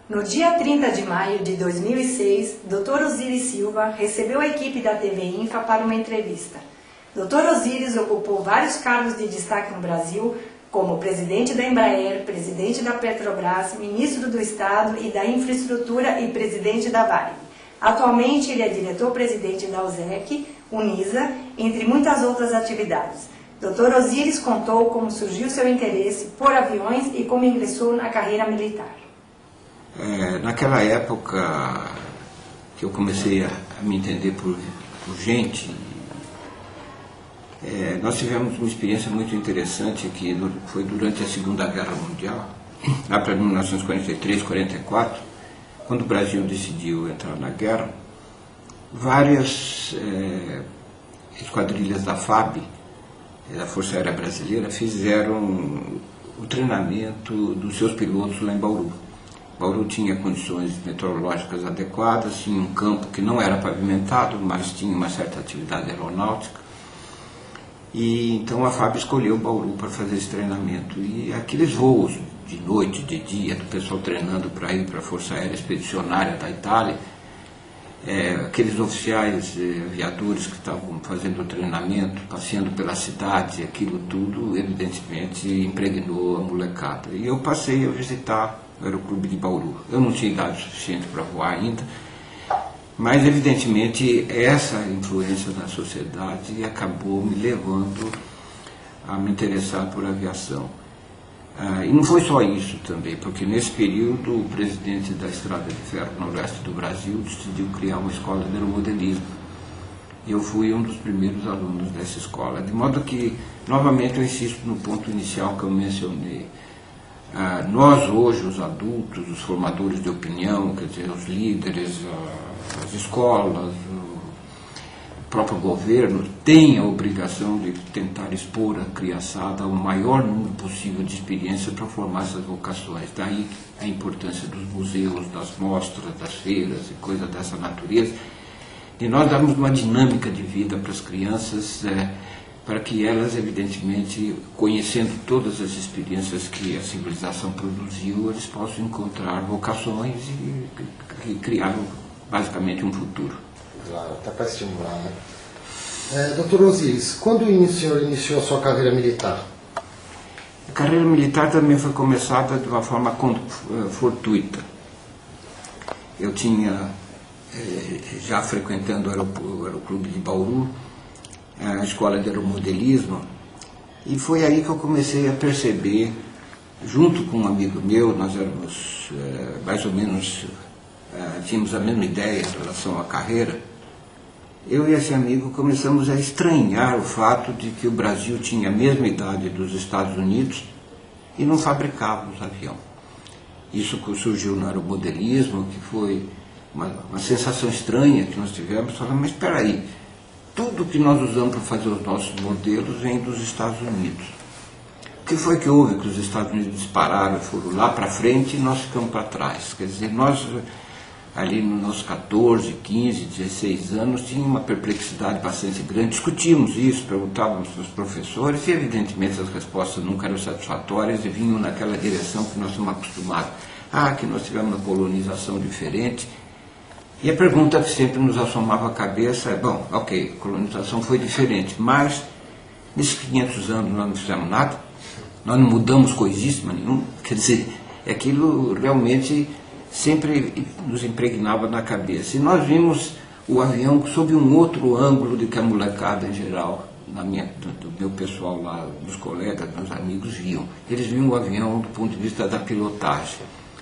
No dia 30 de maio de 2006, Dr. Osiris Silva recebeu a equipe da TV Infa para uma entrevista. Dr. Osiris ocupou vários cargos de destaque no Brasil, como presidente da Embraer, presidente da Petrobras, ministro do Estado e da Infraestrutura e presidente da Varig. Atualmente, ele é diretor-presidente da USEC, Unisa, entre muitas outras atividades. Dr. Osiris contou como surgiu seu interesse por aviões e como ingressou na carreira militar. Naquela época que eu comecei a me entender por gente, nós tivemos uma experiência muito interessante que foi durante a Segunda Guerra Mundial, lá para 1943, 44, quando o Brasil decidiu entrar na guerra. Várias esquadrilhas da FAB, da Força Aérea Brasileira, fizeram o treinamento dos seus pilotos lá em Bauru. Bauru tinha condições meteorológicas adequadas, tinha um campo que não era pavimentado, mas tinha uma certa atividade aeronáutica. E então a FAB escolheu Bauru para fazer esse treinamento. E aqueles voos de noite, de dia, do pessoal treinando para ir para a Força Aérea Expedicionária da Itália, aqueles oficiais aviadores que estavam fazendo o treinamento, passeando pela cidade, aquilo tudo, evidentemente, impregnou a molecada. E eu passei a visitar o Aeroclube de Bauru. Eu não tinha idade suficiente para voar ainda, mas evidentemente essa influência na sociedade acabou me levando a me interessar por aviação. E não foi só isso também, porque nesse período o presidente da Estrada de Ferro Noroeste do Brasil decidiu criar uma escola de aeromodelismo. Eu fui um dos primeiros alunos dessa escola, de modo que, novamente, eu insisto no ponto inicial que eu mencionei. Nós hoje, os adultos, os formadores de opinião, quer dizer, os líderes, as escolas, o próprio governo, têm a obrigação de tentar expor a criançada ao maior número possível de experiências para formar essas vocações. Daí a importância dos museus, das mostras, das feiras e coisas dessa natureza. E nós damos uma dinâmica de vida para as crianças, para que elas, evidentemente, conhecendo todas as experiências que a civilização produziu, eles possam encontrar vocações e criar, basicamente, um futuro. Claro, até para estimular, né? Dr. Osiris, quando o senhor iniciou a sua carreira militar? A carreira militar também foi começada de uma forma fortuita. Eu tinha, já frequentando o Aeroclube de Bauru, a escola de aeromodelismo, e foi aí que eu comecei a perceber, junto com um amigo meu, nós éramos mais ou menos, tínhamos a mesma ideia em relação à carreira. Eu e esse amigo começamos a estranhar o fato de que o Brasil tinha a mesma idade dos Estados Unidos e não fabricava os aviões. Isso surgiu no aeromodelismo, que foi uma sensação estranha que nós tivemos, falando, mas espera aí, tudo que nós usamos para fazer os nossos modelos vem dos Estados Unidos. O que foi que houve que os Estados Unidos dispararam, foram lá para frente e nós ficamos para trás? Quer dizer, nós, ali nos nossos 14, 15, 16 anos, tínhamos uma perplexidade bastante grande, discutíamos isso, perguntávamos para os professores e, evidentemente, as respostas nunca eram satisfatórias e vinham naquela direção que nós estamos acostumados. Que nós tivemos uma colonização diferente. E a pergunta que sempre nos assomava a cabeça é, bom, ok, a colonização foi diferente, mas nesses 500 anos nós não fizemos nada. Nós não mudamos coisíssima nenhuma. Quer dizer, aquilo realmente sempre nos impregnava na cabeça. E nós vimos o avião sob um outro ângulo do que a molecada em geral, do meu pessoal lá, dos colegas, meus amigos viam. Eles viam o avião do ponto de vista da pilotagem.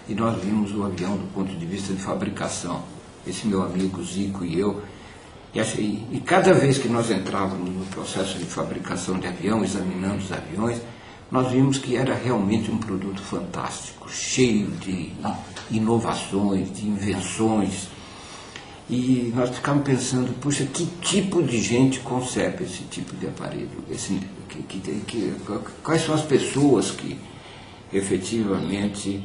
E nós vimos o avião do ponto de vista de fabricação. Esse meu amigo Zico e eu. E cada vez que nós entrávamos no processo de fabricação de avião, examinando os aviões, nós vimos que era realmente um produto fantástico, cheio de inovações, de invenções. E nós ficávamos pensando, puxa, que tipo de gente concebe esse tipo de aparelho? Quais são as pessoas que efetivamente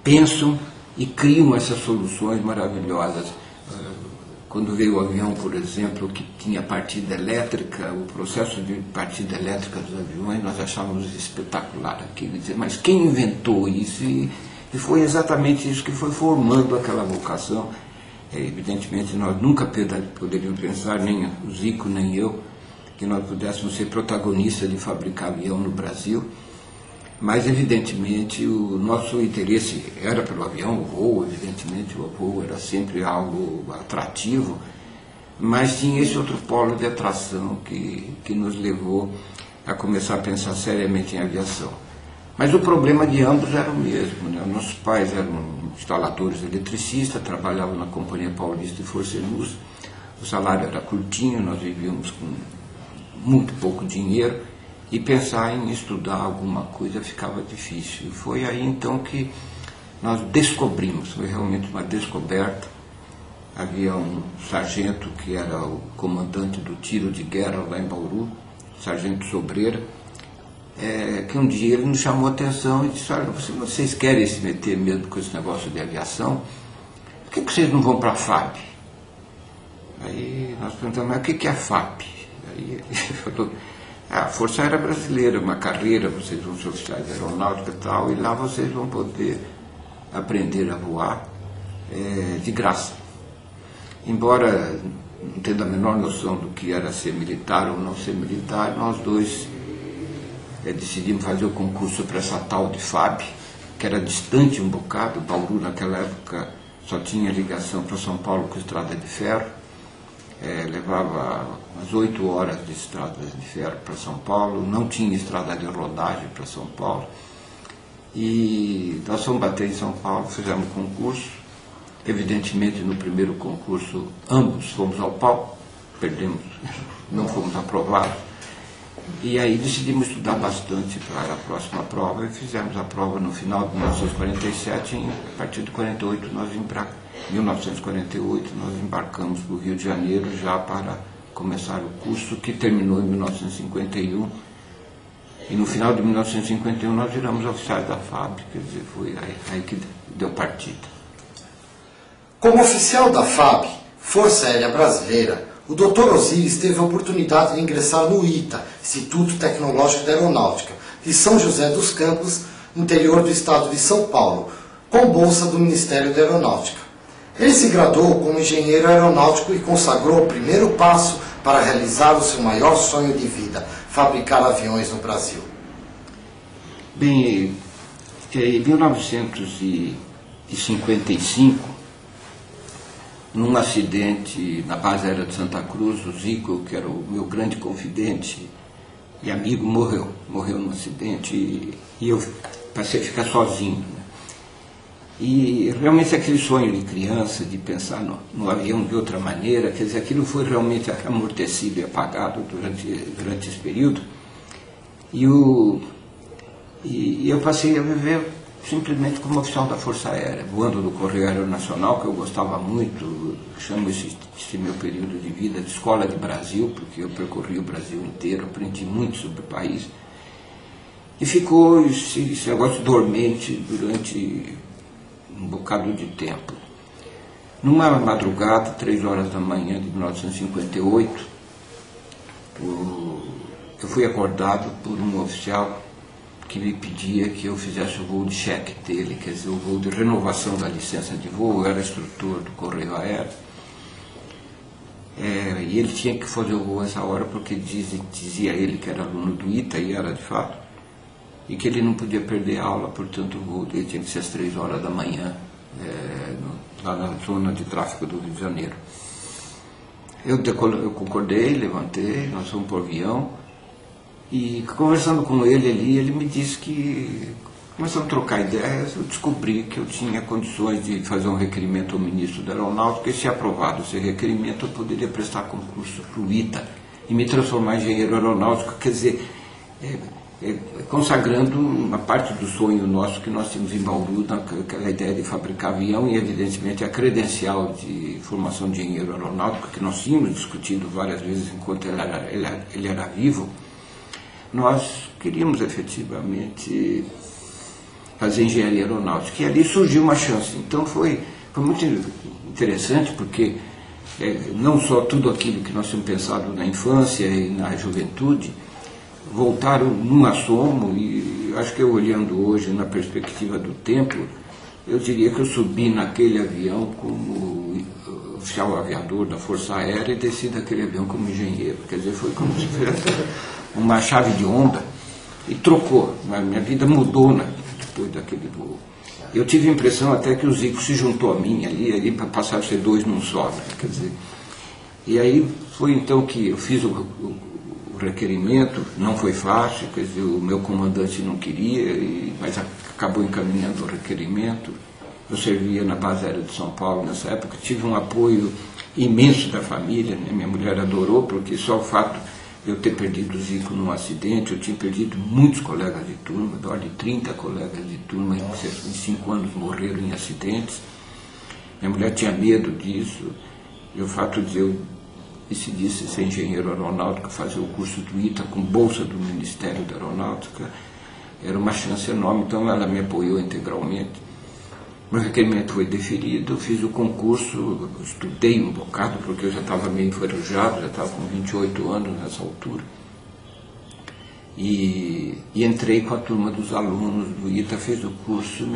pensam e criam essas soluções maravilhosas? Quando veio o avião, por exemplo, que tinha partida elétrica, o processo de partida elétrica dos aviões, nós achávamos espetacular aquilo. Mas quem inventou isso? E foi exatamente isso que foi formando aquela vocação. Evidentemente, nós nunca poderíamos pensar, nem o Zico, nem eu, que nós pudéssemos ser protagonistas de fabricar avião no Brasil. Mas, evidentemente, o nosso interesse era pelo avião, o voo, evidentemente, o voo era sempre algo atrativo, mas tinha esse outro polo de atração que nos levou a começar a pensar seriamente em aviação. Mas o problema de ambos era o mesmo, né? Nossos pais eram instaladores eletricistas, trabalhavam na Companhia Paulista de Força e Luz, o salário era curtinho, nós vivíamos com muito pouco dinheiro, e pensar em estudar alguma coisa ficava difícil. E foi aí então que nós descobrimos, foi realmente uma descoberta. Havia um sargento que era o comandante do tiro de guerra lá em Bauru, sargento Sobreira, que um dia ele nos chamou a atenção e disse: olha, vocês querem se meter mesmo com esse negócio de aviação? Por que vocês não vão para a FAB? Aí nós perguntamos: mas o que é a FAB? Aí ele falou: a Força Aérea Brasileira, uma carreira, vocês vão ser oficiais de aeronáutica e tal, e lá vocês vão poder aprender a voar de graça. Embora não tendo a menor noção do que era ser militar ou não ser militar, nós dois decidimos fazer o concurso para essa tal de FAB, que era distante um bocado. Bauru naquela época só tinha ligação para São Paulo com estrada de ferro, levava umas 8 horas de estrada de ferro para São Paulo, não tinha estrada de rodagem para São Paulo. E nós fomos bater em São Paulo, fizemos o concurso. Evidentemente, no primeiro concurso, ambos fomos ao pau, perdemos, não fomos aprovados. E aí decidimos estudar bastante para a próxima prova e fizemos a prova no final de 1947. A partir de 1948, nós embarcamos para o Rio de Janeiro já para começar o curso, que terminou em 1951. E no final de 1951 nós viramos oficiais da FAB, quer dizer, foi aí que deu partida. Como oficial da FAB, Força Aérea Brasileira, o Dr. Osiris teve a oportunidade de ingressar no ITA, Instituto Tecnológico da Aeronáutica, de São José dos Campos, interior do estado de São Paulo, com bolsa do Ministério da Aeronáutica. Ele se graduou como engenheiro aeronáutico e consagrou o primeiro passo para realizar o seu maior sonho de vida, fabricar aviões no Brasil. Bem, em 1955, num acidente na base aérea de Santa Cruz, o Zico, que era o meu grande confidente e amigo, morreu num acidente e eu passei a ficar sozinho, né? E realmente aquele sonho de criança, de pensar no avião de outra maneira, quer dizer, aquilo foi realmente amortecido e apagado durante esse período. E eu passei a viver simplesmente como oficial da Força Aérea, voando do Correio Aeronacional, que eu gostava muito. Chamo esse meu período de vida de escola de Brasil, porque eu percorri o Brasil inteiro, aprendi muito sobre o país. E ficou esse negócio dormente durante um bocado de tempo. Numa madrugada, 3 horas da manhã de 1958, eu fui acordado por um oficial que me pedia que eu fizesse o voo de cheque dele, quer dizer, o voo de renovação da licença de voo. Eu era instrutor do Correio Aéreo. E ele tinha que fazer o voo essa hora porque dizia ele que era aluno do ITA, e era de fato. e que ele não podia perder a aula, portanto o voo dele tinha que ser às 3 horas da manhã, lá na zona de tráfego do Rio de Janeiro. Eu concordei, levantei, nós fomos para o avião, e conversando com ele ali, ele me disse que, começamos a trocar ideias, eu descobri que eu tinha condições de fazer um requerimento ao ministro da Aeronáutica, e se aprovado esse requerimento, eu poderia prestar concurso para o ITA e me transformar em engenheiro aeronáutico, quer dizer, consagrando uma parte do sonho nosso que nós tínhamos em Bauru, naquela ideia de fabricar avião, e evidentemente a credencial de formação de engenheiro aeronáutico, que nós tínhamos discutido várias vezes enquanto ele era vivo. Nós queríamos efetivamente fazer engenharia aeronáutica, e ali surgiu uma chance. Então foi muito interessante, porque não só tudo aquilo que nós tínhamos pensado na infância e na juventude voltaram num assomo, e acho que eu, olhando hoje na perspectiva do tempo, eu diria que eu subi naquele avião como oficial aviador da Força Aérea e desci daquele avião como engenheiro. Quer dizer, foi como se fosse uma chave de onda, e trocou. A minha vida mudou depois daquele voo. Eu tive a impressão até que o Zico se juntou a mim ali para passar a ser dois num só, né? Quer dizer, e aí foi então que eu fiz o requerimento, não foi fácil, quer dizer, o meu comandante não queria, mas acabou encaminhando o requerimento. Eu servia na base aérea de São Paulo nessa época, tive um apoio imenso da família, né? Minha mulher adorou, porque só o fato de eu ter perdido o Zico num acidente, eu tinha perdido muitos colegas de turma, de ordem de 30 colegas de turma, em 5 anos morreram em acidentes. Minha mulher tinha medo disso, e o fato de eu decidisse ser engenheiro aeronáutico, fazer o curso do ITA com bolsa do Ministério da Aeronáutica, era uma chance enorme, então ela me apoiou integralmente. Meu requerimento foi deferido, eu fiz o concurso, estudei um bocado, porque eu já estava meio enferrujado, já estava com 28 anos nessa altura, e entrei com a turma dos alunos do ITA, fiz o curso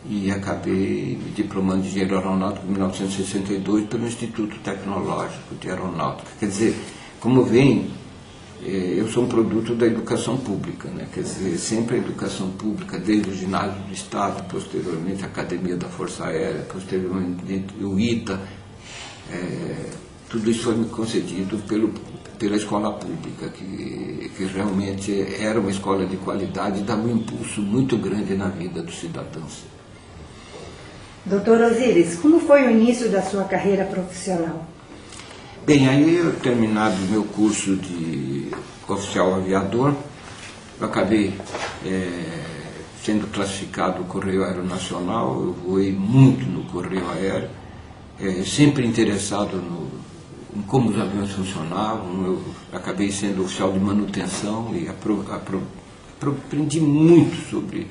e acabei me diplomando de engenheiro aeronáutico em 1962 pelo Instituto Tecnológico de Aeronáutica. Quer dizer, como veem, eu sou um produto da educação pública, né? Quer dizer, sempre a educação pública, desde o ginásio do Estado, posteriormente a Academia da Força Aérea, posteriormente o ITA, tudo isso foi me concedido pela escola pública, que realmente era uma escola de qualidade e dava um impulso muito grande na vida dos cidadãos. Doutor Osíris, como foi o início da sua carreira profissional? Bem, aí eu terminado o meu curso de oficial aviador, eu acabei sendo classificado no Correio Aéreo Nacional, eu voei muito no Correio Aéreo, sempre interessado em como os aviões funcionavam. Eu acabei sendo oficial de manutenção e aprendi muito sobre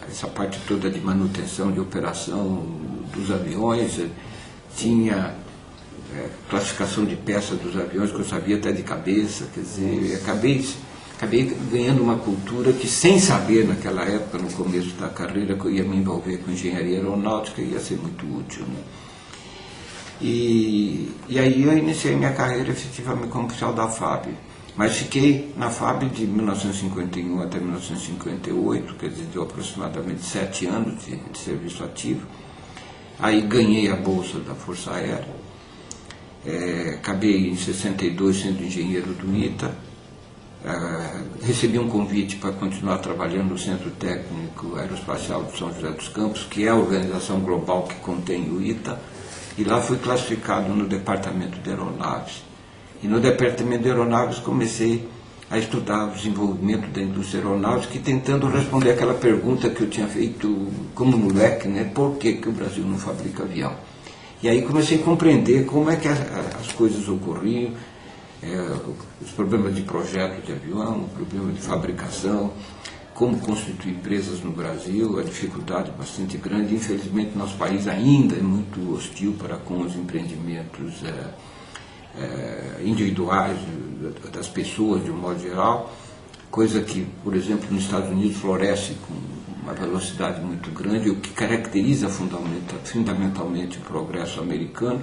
essa parte toda de manutenção, de operação dos aviões. Tinha classificação de peças dos aviões que eu sabia até de cabeça, quer dizer, acabei ganhando uma cultura que, sem saber naquela época, no começo da carreira, que eu ia me envolver com engenharia aeronáutica, ia ser muito útil, né? E aí eu iniciei minha carreira efetivamente como oficial da FAB, mas fiquei na FAB de 1951 até 1958, quer dizer, deu aproximadamente 7 anos de serviço ativo. Aí ganhei a bolsa da Força Aérea, acabei em 62 sendo engenheiro do ITA, recebi um convite para continuar trabalhando no Centro Técnico Aeroespacial de São José dos Campos, que é a organização global que contém o ITA, e lá fui classificado no Departamento de Aeronaves. E no Departamento de Aeronaves comecei a estudar o desenvolvimento da indústria aeronáutica e tentando responder aquela pergunta que eu tinha feito como moleque, né? Por que o Brasil não fabrica avião? E aí comecei a compreender como é que as coisas ocorriam, os problemas de projeto de avião, o problema de fabricação, como constituir empresas no Brasil, a dificuldade bastante grande. Infelizmente, nosso país ainda é muito hostil para com os empreendimentos individuais das pessoas, de um modo geral, coisa que, por exemplo, nos Estados Unidos floresce com uma velocidade muito grande, o que caracteriza fundamentalmente o progresso americano.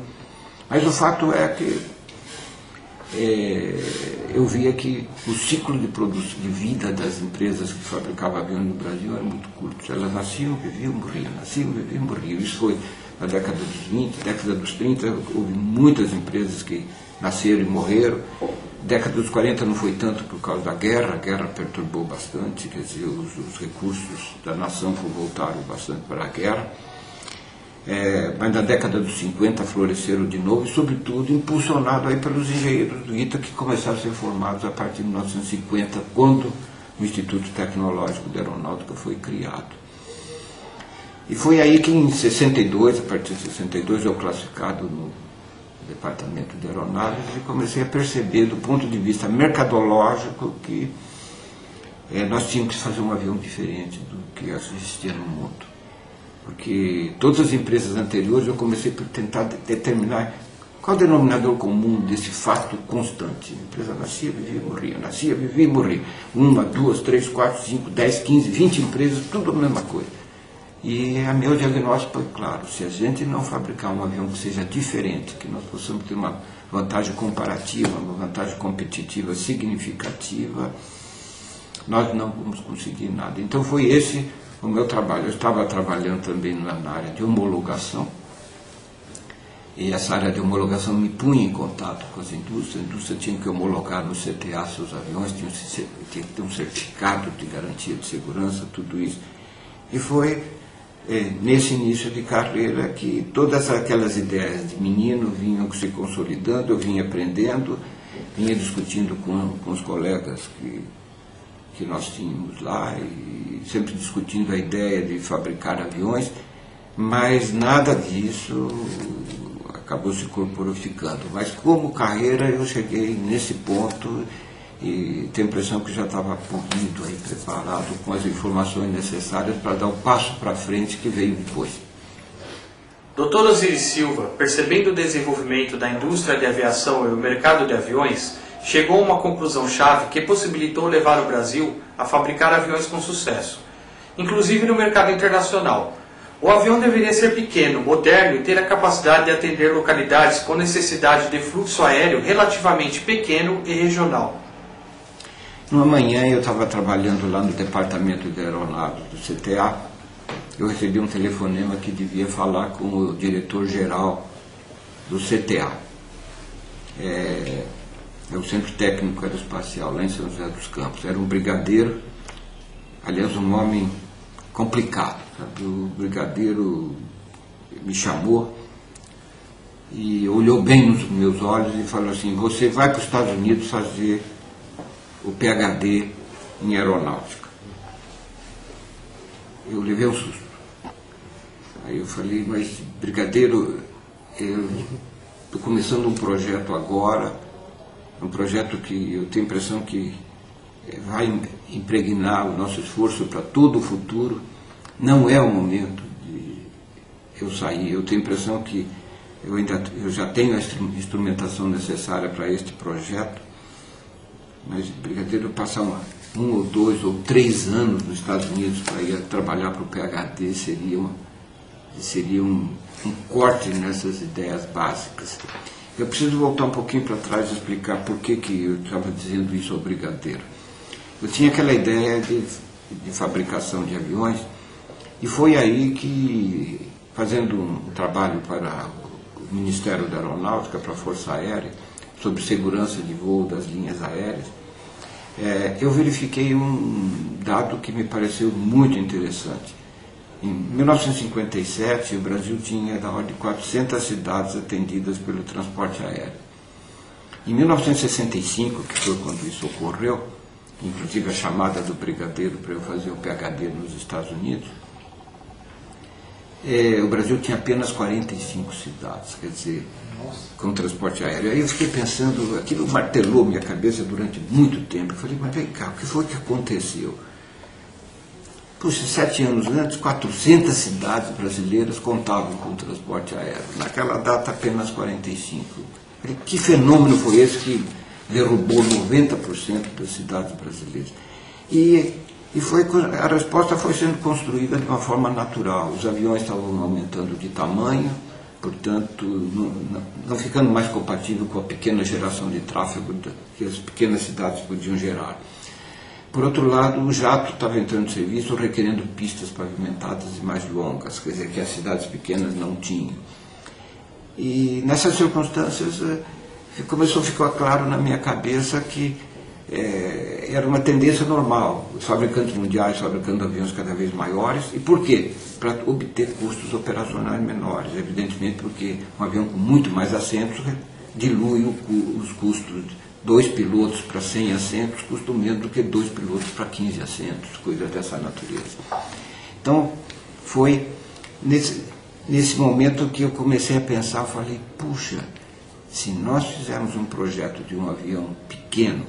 Mas o fato é que eu via que o ciclo de vida das empresas que fabricavam aviões no Brasil era muito curto. Elas nasciam, viviam, morriam, nasciam, viviam, morriam. Isso foi na década dos 20, década dos 30, houve muitas empresas que nasceram e morreram. Década dos 40 não foi tanto por causa da guerra, a guerra perturbou bastante, quer dizer, os recursos da nação voltaram bastante para a guerra. Mas na década dos 50 floresceram de novo, e sobretudo impulsionado aí pelos engenheiros do ITA, que começaram a ser formados a partir de 1950, quando o Instituto Tecnológico de Aeronáutica foi criado. E foi aí que em 62, a partir de 62, eu classificado no Departamento de Aeronaves, e comecei a perceber, do ponto de vista mercadológico, que nós tínhamos que fazer um avião diferente do que existia no mundo. Porque todas as empresas anteriores eu comecei por tentar determinar qual o denominador comum desse fato constante. A empresa nascia, vivia e morria, nascia, vivia e morria. 1, 2, 3, 4, 5, 10, 15, 20 empresas, tudo a mesma coisa. E o meu diagnóstico foi claro: se a gente não fabricar um avião que seja diferente, que nós possamos ter uma vantagem comparativa, uma vantagem competitiva significativa, nós não vamos conseguir nada. Então foi esse o meu trabalho. Eu estava trabalhando também na área de homologação, e essa área de homologação me punha em contato com as indústrias. A indústria tinha que homologar no CTA seus aviões, tinha que ter um certificado de garantia de segurança, tudo isso. E foi nesse início de carreira que todas aquelas ideias de menino vinham se consolidando, eu vinha aprendendo, vinha discutindo com os colegas que nós tínhamos lá, e sempre discutindo a ideia de fabricar aviões, mas nada disso acabou se corporificando. Mas como carreira eu cheguei nesse ponto e tenho a impressão que já estava polido aí, preparado com as informações necessárias para dar o passo para frente que veio depois. Dr. Osiris Silva, percebendo o desenvolvimento da indústria de aviação e o mercado de aviões, chegou a uma conclusão-chave que possibilitou levar o Brasil a fabricar aviões com sucesso, inclusive no mercado internacional. O avião deveria ser pequeno, moderno e ter a capacidade de atender localidades com necessidade de fluxo aéreo relativamente pequeno e regional. Numa manhã eu estava trabalhando lá no Departamento de Aeronaves do CTA, eu recebi um telefonema que devia falar com o diretor-geral do CTA. É o Centro Técnico Aeroespacial, lá em São José dos Campos. Era um brigadeiro, aliás, um homem complicado, sabe? O brigadeiro me chamou e olhou bem nos meus olhos e falou assim: você vai para os Estados Unidos fazer o PhD em aeronáutica. Eu levei um susto. Aí eu falei: mas brigadeiro, eu estou começando um projeto agora, um projeto que eu tenho a impressão que vai impregnar o nosso esforço para todo o futuro. Não é o momento de eu sair. Eu tenho a impressão que eu já tenho a instrumentação necessária para este projeto, mas brigadeiro passar 1 ou 2 ou 3 anos nos Estados Unidos para ir trabalhar para o PhD seria um corte nessas ideias básicas. Eu preciso voltar um pouquinho para trás e explicar por que eu estava dizendo isso ao brigadeiro. Eu tinha aquela ideia de fabricação de aviões, e foi aí que, fazendo um trabalho para o Ministério da Aeronáutica, para a Força Aérea, sobre segurança de voo das linhas aéreas, eu verifiquei um dado que me pareceu muito interessante. Em 1957, o Brasil tinha da ordem de 400 cidades atendidas pelo transporte aéreo. Em 1965, que foi quando isso ocorreu, inclusive a chamada do brigadeiro para eu fazer o PhD nos Estados Unidos, o Brasil tinha apenas 45 cidades, quer dizer, com transporte aéreo. Aí eu fiquei pensando, aquilo martelou minha cabeça durante muito tempo. Eu falei: mas vem cá, o que foi que aconteceu? Puxa, 7 anos antes, 400 cidades brasileiras contavam com o transporte aéreo. Naquela data, apenas 45. Eu falei: que fenômeno foi esse que derrubou 90% das cidades brasileiras? A resposta foi sendo construída de uma forma natural. Os aviões estavam aumentando de tamanho, portanto, não ficando mais compatível com a pequena geração de tráfego que as pequenas cidades podiam gerar. Por outro lado, o jato estava entrando em serviço requerendo pistas pavimentadas e mais longas, quer dizer, que as cidades pequenas não tinham. E nessas circunstâncias começou a ficar claro na minha cabeça que era uma tendência normal, os fabricantes mundiais fabricando aviões cada vez maiores. E por quê? Para obter custos operacionais menores, evidentemente porque um avião com muito mais assentos dilui os custos. 2 pilotos para 100 assentos custam menos do que 2 pilotos para 15 assentos, coisa dessa natureza. Então, foi nesse momento que eu comecei a pensar, eu falei, puxa, se nós fizermos um projeto de um avião pequeno,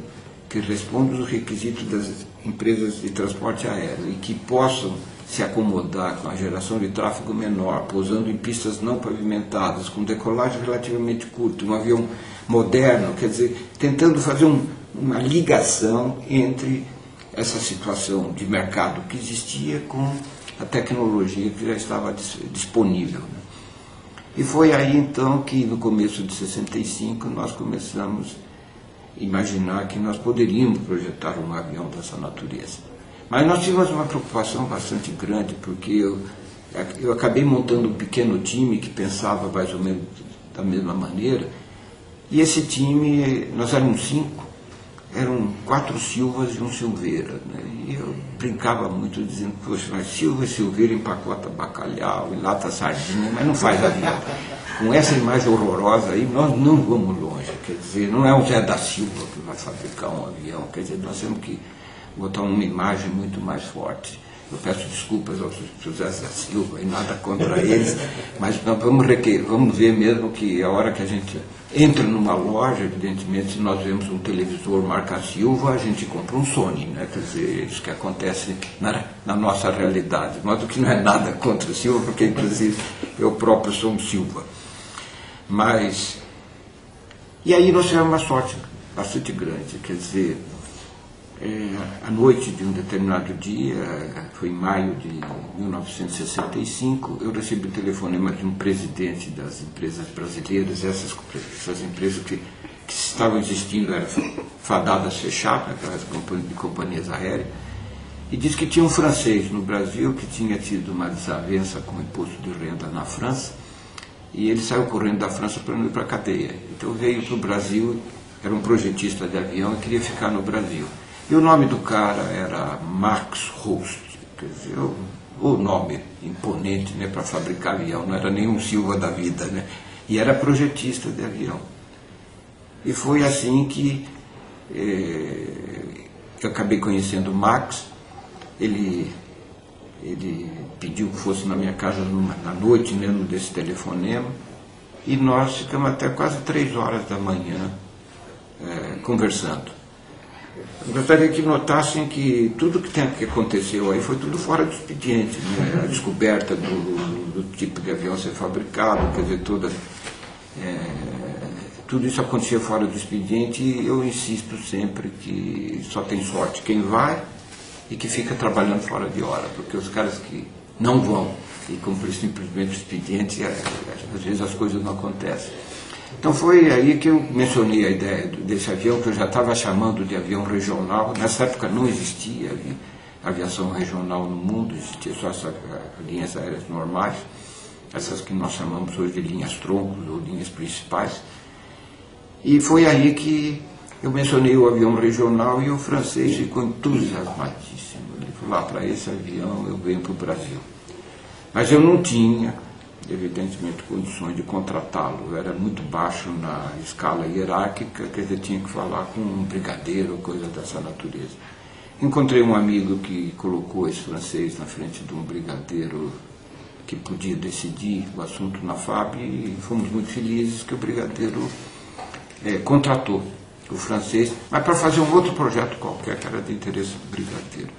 que responda aos requisitos das empresas de transporte aéreo e que possam se acomodar com a geração de tráfego menor, pousando em pistas não pavimentadas, com decolagem relativamente curta, um avião moderno, quer dizer, tentando fazer uma ligação entre essa situação de mercado que existia com a tecnologia que já estava disponível. E foi aí então que no começo de 65 nós começamos a imaginar que nós poderíamos projetar um avião dessa natureza. Mas nós tivemos uma preocupação bastante grande, porque eu acabei montando um pequeno time que pensava mais ou menos da mesma maneira, e esse time, nós éramos 5, eram 4 Silvas e um Silveira, né? E eu brincava muito dizendo, poxa, mas Silva e Silveira empacota bacalhau, enlata sardinha, mas não faz avião. Com essa imagem horrorosa aí, nós não vamos longe, quer dizer, não é o Zé da Silva que vai fabricar um avião, quer dizer, nós temos que botar uma imagem muito mais forte. Eu peço desculpas aos José da Silva e nada contra eles, mas nós vamos ver mesmo que a hora que a gente entra numa loja, evidentemente, se nós vemos um televisor marca Silva, a gente compra um Sony, né? Quer dizer, isso que acontece na nossa realidade. Mas o que não é nada contra Silva, porque inclusive eu próprio sou um Silva. Mas, e aí nós tivemos uma sorte bastante grande, quer dizer, à noite de um determinado dia, foi em maio de 1965, eu recebi o telefonema de um presidente das empresas brasileiras, essas empresas que estavam existindo, eram fadadas fechadas, aquelas de companhias aéreas, e disse que tinha um francês no Brasil que tinha tido uma desavença com o imposto de renda na França, e ele saiu correndo da França para não ir para a cadeia. Então veio para o Brasil, era um projetista de avião e queria ficar no Brasil. E o nome do cara era Max Rost, quer dizer, o nome imponente, né, para fabricar avião, não era nenhum Silva da vida, né, e era projetista de avião. E foi assim que eu acabei conhecendo o Max. Ele pediu que fosse na minha casa na noite mesmo desse telefonema, e nós ficamos até quase 3 horas da manhã conversando. Eu gostaria que notassem que tudo que aconteceu aí foi tudo fora do expediente, né? A descoberta do tipo de avião ser fabricado, quer dizer, tudo isso acontecia fora do expediente, e eu insisto sempre que só tem sorte quem vai e que fica trabalhando fora de hora, porque os caras que não vão e cumprem simplesmente o expediente, às vezes as coisas não acontecem. Então foi aí que eu mencionei a ideia desse avião, que eu já estava chamando de avião regional. Nessa época não existia aviação regional no mundo, existia só essas linhas aéreas normais, essas que nós chamamos hoje de linhas troncos ou linhas principais. E foi aí que eu mencionei o avião regional, e o francês ficou entusiasmadíssimo. Ele falou, para esse avião eu venho para o Brasil. Mas eu não tinha, evidentemente, condições de contratá-lo. Eu era muito baixo na escala hierárquica, quer dizer, tinha que falar com um brigadeiro, coisa dessa natureza. Encontrei um amigo que colocou esse francês na frente de um brigadeiro que podia decidir o assunto na FAB, e fomos muito felizes que o brigadeiro contratou o francês, mas para fazer um outro projeto qualquer, que era de interesse do brigadeiro.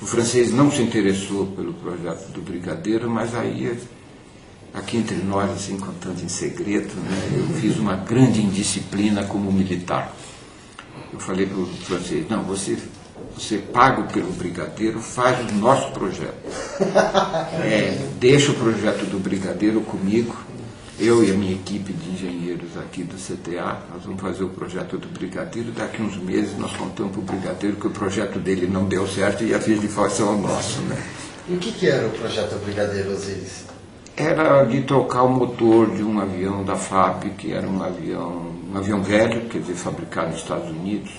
O francês não se interessou pelo projeto do brigadeiro, mas aí, aqui entre nós, assim, contando em segredo, né, eu fiz uma grande indisciplina como militar. Eu falei para o francês, não, você paga pelo brigadeiro, faz o nosso projeto. Deixa o projeto do brigadeiro comigo, eu e a minha equipe de engenheiros aqui do CTA, nós vamos fazer o projeto do Brigadeiro. Daqui uns meses nós contamos para o Brigadeiro que o projeto dele não deu certo e a ficha de fação é o nosso, né? E o que era o projeto Brigadeiro Osiris? Era de trocar o motor de um avião da FAB, que era um avião velho, quer dizer, fabricado nos Estados Unidos.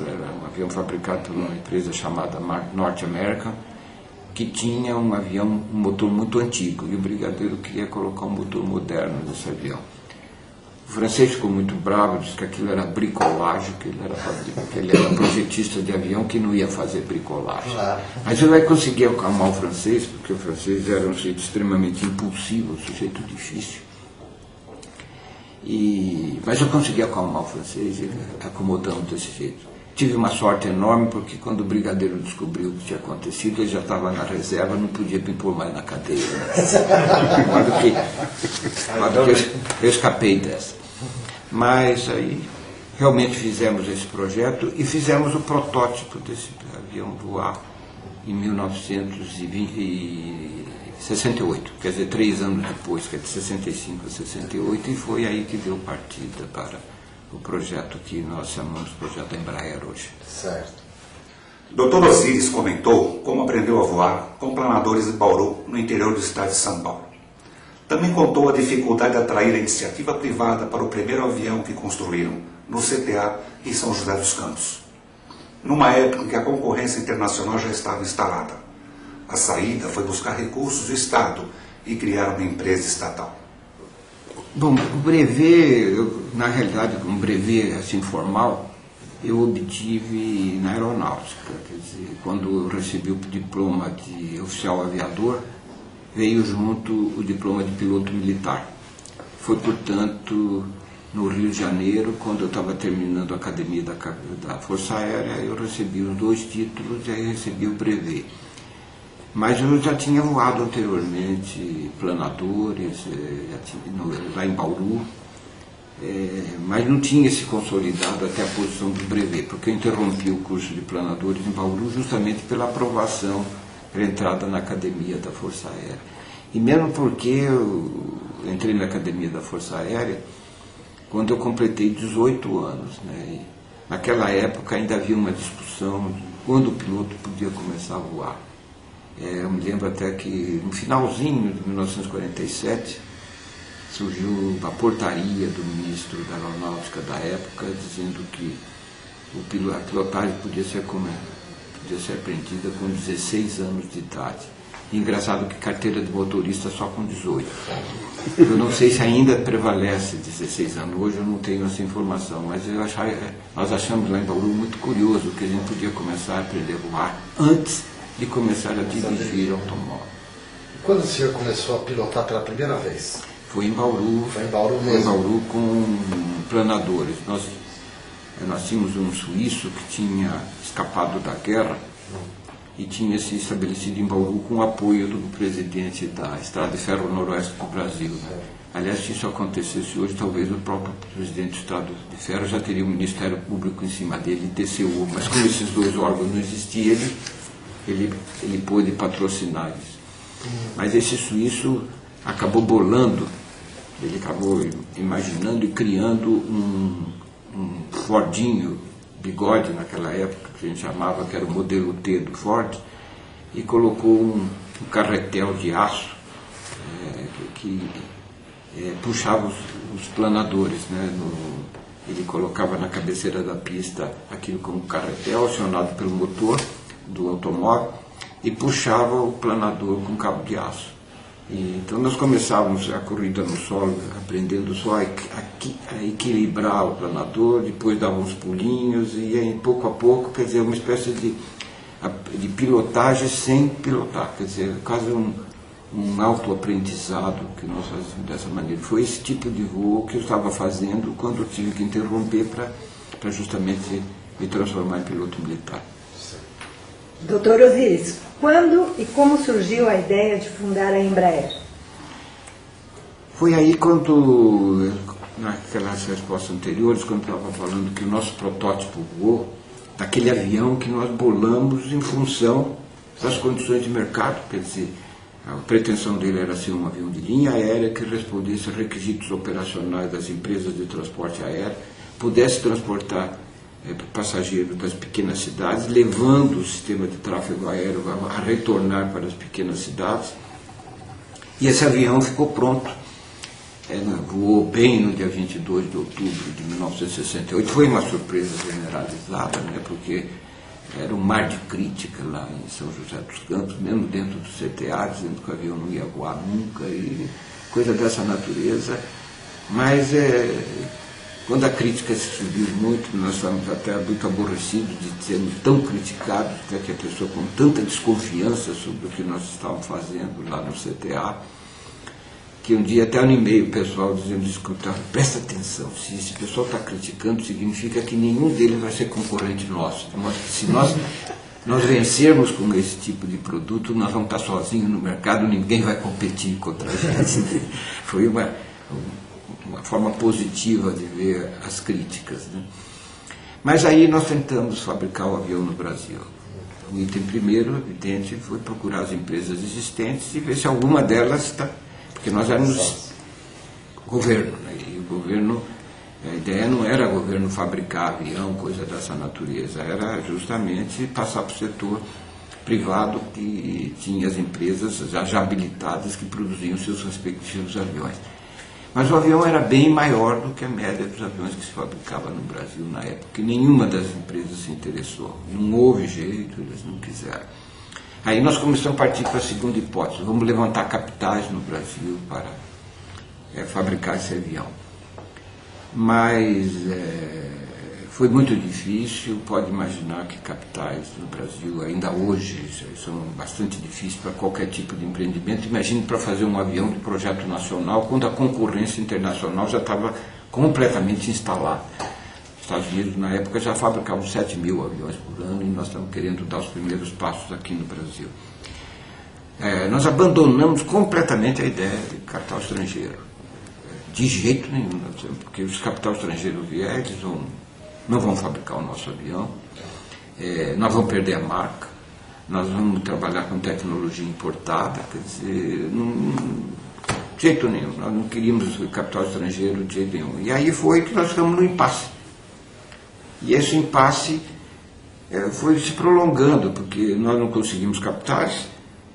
Era um avião fabricado por uma empresa chamada North American, que tinha um motor muito antigo, e o Brigadeiro queria colocar um motor moderno nesse avião. O francês ficou muito bravo, disse que aquilo era bricolagem, que ele era projetista de avião que não ia fazer bricolagem. Claro. Mas eu não conseguia acalmar o francês, porque o francês era um sujeito extremamente impulsivo, um sujeito difícil. Mas eu consegui acalmar o francês, ele acomodando desse jeito. Tive uma sorte enorme, porque quando o Brigadeiro descobriu o que tinha acontecido, ele já estava na reserva, não podia me pôr mais na cadeia. Mas eu escapei dessa. Mas aí realmente fizemos esse projeto e fizemos o protótipo desse avião voar em 1968, quer dizer, 3 anos depois, que é de 65 a 68, e foi aí que deu partida para o projeto que nós chamamos de projeto Embraer hoje. Certo. Dr. Osiris comentou como aprendeu a voar com planadores em Bauru, no interior do estado de São Paulo. Também contou a dificuldade de atrair a iniciativa privada para o primeiro avião que construíram, no CTA em São José dos Campos, numa época em que a concorrência internacional já estava instalada. A saída foi buscar recursos do Estado e criar uma empresa estatal. Bom, o brevet, na realidade, um brevet assim formal, eu obtive na aeronáutica. Quer dizer, quando eu recebi o diploma de oficial aviador, veio junto o diploma de piloto militar. Foi, portanto, no Rio de Janeiro, quando eu estava terminando a academia da Força Aérea, eu recebi os 2 títulos e aí recebi o brevet. Mas eu já tinha voado anteriormente planadores, lá em Bauru, mas não tinha se consolidado até a posição do brevet, porque eu interrompi o curso de planadores em Bauru justamente pela aprovação para entrada na Academia da Força Aérea. E mesmo porque eu entrei na Academia da Força Aérea quando eu completei 18 anos. Né? Naquela época ainda havia uma discussão de quando o piloto podia começar a voar. Eu me lembro até que no finalzinho de 1947 surgiu a portaria do ministro da Aeronáutica da época dizendo que a pilotagem podia ser aprendida com 16 anos de idade. E engraçado que carteira de motorista só com 18. Eu não sei se ainda prevalece 16 anos, hoje eu não tenho essa informação, mas nós achamos lá em Bauru muito curioso que a gente podia começar a aprender a voar antes de começar a dirigir automóvel. Quando o senhor começou a pilotar pela primeira vez? Foi em Bauru. Foi em Bauru mesmo? Foi em Bauru com planadores. Nós tínhamos um suíço que tinha escapado da guerra e tinha se estabelecido em Bauru com o apoio do presidente da Estrada de Ferro Noroeste do Brasil. Né? Aliás, se isso acontecesse hoje, talvez o próprio presidente do Estrada de Ferro já teria o Ministério Público em cima dele, TCU, mas como esses 2 órgãos não existiam, ele pôde patrocinar isso. Mas esse suíço acabou bolando, ele acabou imaginando e criando um Fordinho bigode naquela época, que a gente chamava, que era o modelo T do Ford, e colocou um carretel de aço que puxava os planadores. Né, ele colocava na cabeceira da pista aquilo como carretel, acionado pelo motor do automóvel, e puxava o planador com cabo de aço. Então nós começávamos a corrida no solo, aprendendo só a equilibrar o planador, depois dava uns pulinhos, e aí, pouco a pouco, quer dizer, uma espécie de pilotagem sem pilotar, quer dizer, quase um autoaprendizado que nós fazíamos dessa maneira. Foi esse tipo de voo que eu estava fazendo quando eu tive que interromper para justamente me transformar em piloto militar. Doutor Osiris, quando e como surgiu a ideia de fundar a Embraer? Foi aí quando, naquelas respostas anteriores, quando estava falando que o nosso protótipo voou, daquele avião que nós bolamos em função das condições de mercado, quer dizer, A pretensão dele era ser um avião de linha aérea que respondesse a requisitos operacionais das empresas de transporte aéreo, pudesse transportar passageiros das pequenas cidades, levando o sistema de tráfego aéreo a retornar para as pequenas cidades. E esse avião ficou pronto. Voou bem no dia 22 de outubro de 1968. Foi uma surpresa generalizada, né, porque era um mar de crítica lá em São José dos Campos, mesmo dentro do CTA, dizendo que o avião não ia voar nunca, e coisa dessa natureza. Mas quando a crítica se subiu muito, nós estávamos até muito aborrecidos de sermos tão criticados, até que a pessoa com tanta desconfiança sobre o que nós estávamos fazendo lá no CTA, que um dia até um e-mail pessoal dizendo: escuta, presta atenção, se esse pessoal está criticando, significa que nenhum deles vai ser concorrente nosso. Se nós vencermos com esse tipo de produto, nós vamos estar sozinhos no mercado, ninguém vai competir contra a gente. Foi uma forma positiva de ver as críticas, né? Mas aí nós tentamos fabricar o avião no Brasil. O item primeiro, evidente, foi procurar as empresas existentes e ver se alguma delas está... Porque nós éramos governo, né? E o governo, a ideia não era o governo fabricar avião, coisa dessa natureza, era justamente passar para o setor privado que tinha as empresas já habilitadas que produziam seus respectivos aviões. Mas o avião era bem maior do que a média dos aviões que se fabricava no Brasil na época, e nenhuma das empresas se interessou. Não houve jeito, eles não quiseram. Aí nós começamos a partir para a segunda hipótese: vamos levantar capitais no Brasil para fabricar esse avião. Mas foi muito difícil. Pode imaginar que capitais no Brasil ainda hoje são bastante difíceis para qualquer tipo de empreendimento. Imagine para fazer um avião de projeto nacional, quando a concorrência internacional já estava completamente instalada. Os Estados Unidos, na época, já fabricavam 7.000 aviões por ano, e nós estamos querendo dar os primeiros passos aqui no Brasil. Nós abandonamos completamente a ideia de capital estrangeiro. De jeito nenhum, porque os capital estrangeiro vier, eles não vão fabricar o nosso avião, nós vamos perder a marca, nós vamos trabalhar com tecnologia importada, quer dizer, de jeito nenhum, nós não queríamos o capital estrangeiro de jeito nenhum. E aí foi que nós ficamos no impasse. E esse impasse foi se prolongando, porque nós não conseguimos capitais,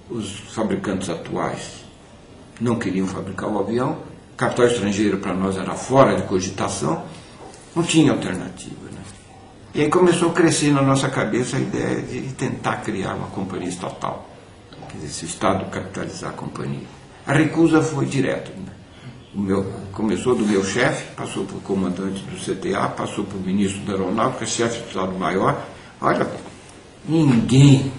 os fabricantes atuais não queriam fabricar o avião, capital estrangeiro para nós era fora de cogitação, não tinha alternativa, né? E aí começou a crescer na nossa cabeça a ideia de tentar criar uma companhia estatal, quer dizer, se o Estado capitalizar a companhia. A recusa foi direta, né? Começou do meu chefe, passou para o comandante do CTA, passou para o ministro da Aeronáutica, chefe do Estado-Maior. Olha, ninguém...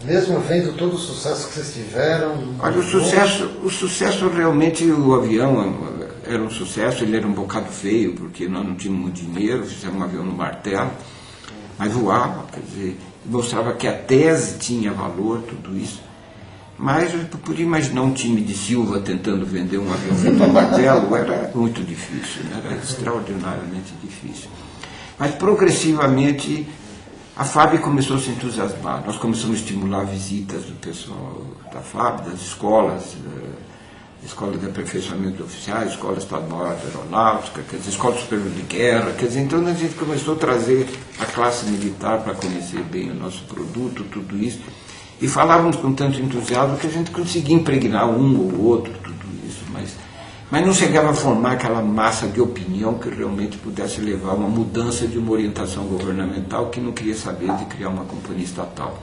Mesmo vendo todo o sucesso que vocês tiveram... Olha, o sucesso realmente, o avião era um sucesso, ele era um bocado feio, porque nós não tínhamos muito dinheiro, fizemos um avião no martelo, mas voava, quer dizer, mostrava que a tese tinha valor, tudo isso. Mas eu podia imaginar um time de Silva tentando vender um avião feito a martelo, era muito difícil, né? Era extraordinariamente difícil. Mas progressivamente a FAB começou a se entusiasmar. Nós começamos a estimular visitas do pessoal da FAB, das escolas, Escola de Aperfeiçoamento de Oficiais, Escola Estado-Maior de Aeronáutica, quer dizer, Escola Superior de Guerra, quer dizer, então a gente começou a trazer a classe militar para conhecer bem o nosso produto, tudo isso. E falávamos com tanto entusiasmo que a gente conseguia impregnar um ou outro, tudo isso, mas não chegava a formar aquela massa de opinião que realmente pudesse levar a uma mudança de uma orientação governamental que não queria saber de criar uma companhia estatal.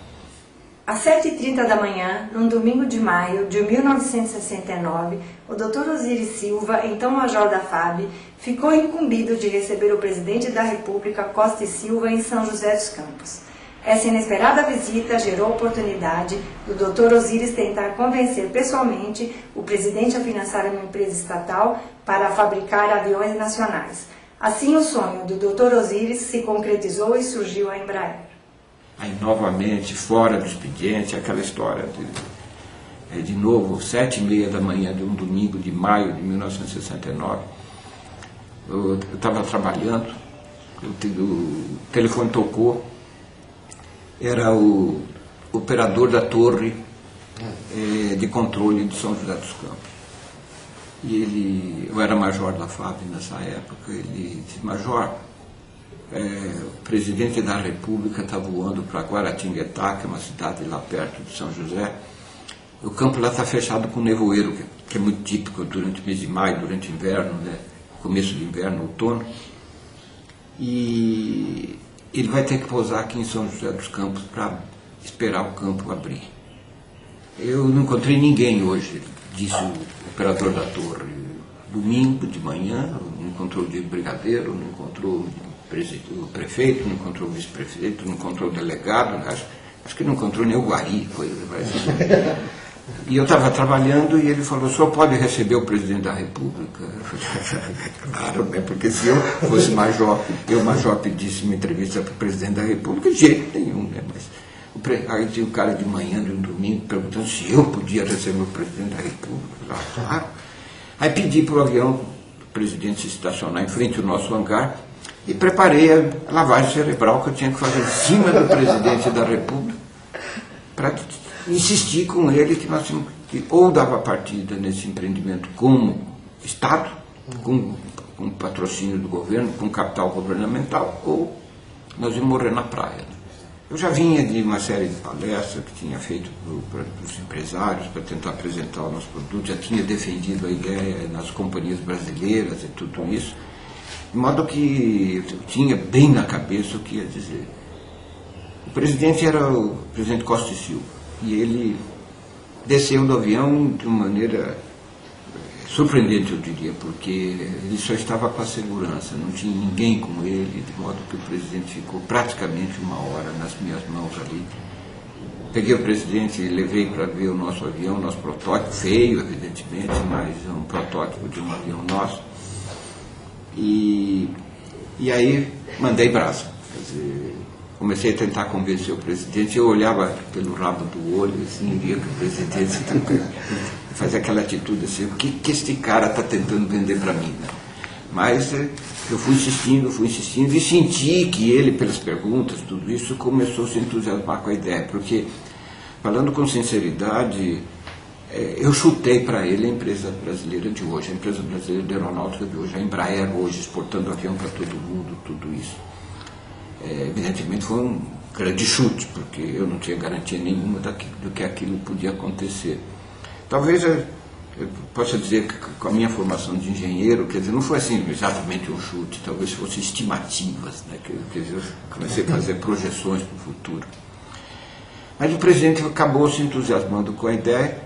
Às 7h30 da manhã, num domingo de maio de 1969, o Dr. Osiris Silva, então major da FAB, ficou incumbido de receber o presidente da República, Costa e Silva, em São José dos Campos. Essa inesperada visita gerou a oportunidade do Dr. Osiris tentar convencer pessoalmente o presidente a financiar uma empresa estatal para fabricar aviões nacionais. Assim, o sonho do Dr. Osiris se concretizou e surgiu a Embraer. Aí, novamente, fora do expediente, aquela história de novo, 7h30 da manhã de um domingo de maio de 1969, eu estava trabalhando, o telefone tocou, era o operador da torre de controle de São José dos Campos. E eu era major da FAB nessa época. Ele disse: Major, o presidente da República está voando para Guaratinguetá, que é uma cidade lá perto de São José. O campo lá está fechado com nevoeiro, que é muito típico durante o mês de maio, durante o inverno, né? Começo de inverno, outono. E ele vai ter que pousar aqui em São José dos Campos para esperar o campo abrir. Eu não encontrei ninguém hoje, disse o operador da torre. Domingo de manhã, não encontrou o brigadeiro, não encontrou o prefeito, não encontrou o vice-prefeito, não encontrou o delegado, acho que não encontrou nem o guari, coisa assim. E eu estava trabalhando e ele falou: o senhor pode receber o presidente da República? Eu falei: claro, né? Porque se eu fosse major, major pedisse uma entrevista para o presidente da República, de jeito nenhum, né? Mas aí tinha um cara de manhã, de um domingo, perguntando se eu podia receber o presidente da República. Claro. Aí pedi para o avião do presidente se estacionar em frente ao nosso hangar e preparei a lavagem cerebral que eu tinha que fazer em cima do presidente da República para insistir com ele que nós tínhamos que ou dava partida nesse empreendimento como Estado, com patrocínio do governo, com capital governamental, ou nós íamos morrer na praia. Eu já vinha de uma série de palestras que tinha feito para os empresários, para tentar apresentar o nosso produto, já tinha defendido a ideia nas companhias brasileiras e tudo isso, de modo que eu tinha bem na cabeça o que ia dizer. O presidente era o presidente Costa e Silva, e ele desceu do avião de uma maneira surpreendente, eu diria, porque ele só estava com a segurança, não tinha ninguém com ele, de modo que o presidente ficou praticamente uma hora nas minhas mãos ali. Peguei o presidente e levei para ver o nosso avião, nosso protótipo, feio, evidentemente, mas um protótipo de um avião nosso. E aí mandei brasa. Quer dizer, comecei a tentar convencer o presidente, eu olhava pelo rabo do olho, assim, via que o presidente fazia aquela atitude assim: o que este cara está tentando vender para mim, né? Mas eu fui insistindo e senti que ele, pelas perguntas, tudo isso, começou a se entusiasmar com a ideia, porque, falando com sinceridade, eu chutei para ele a empresa brasileira de hoje, a empresa brasileira de aeronáutica de hoje, a Embraer hoje, exportando avião para todo mundo, tudo isso. Evidentemente foi um grande chute, porque eu não tinha garantia nenhuma do que aquilo podia acontecer. Talvez eu possa dizer que com a minha formação de engenheiro, quer dizer, não foi assim exatamente um chute, talvez fossem estimativas, né? Quer dizer, eu comecei a fazer projeções para o futuro. Mas o presidente acabou se entusiasmando com a ideia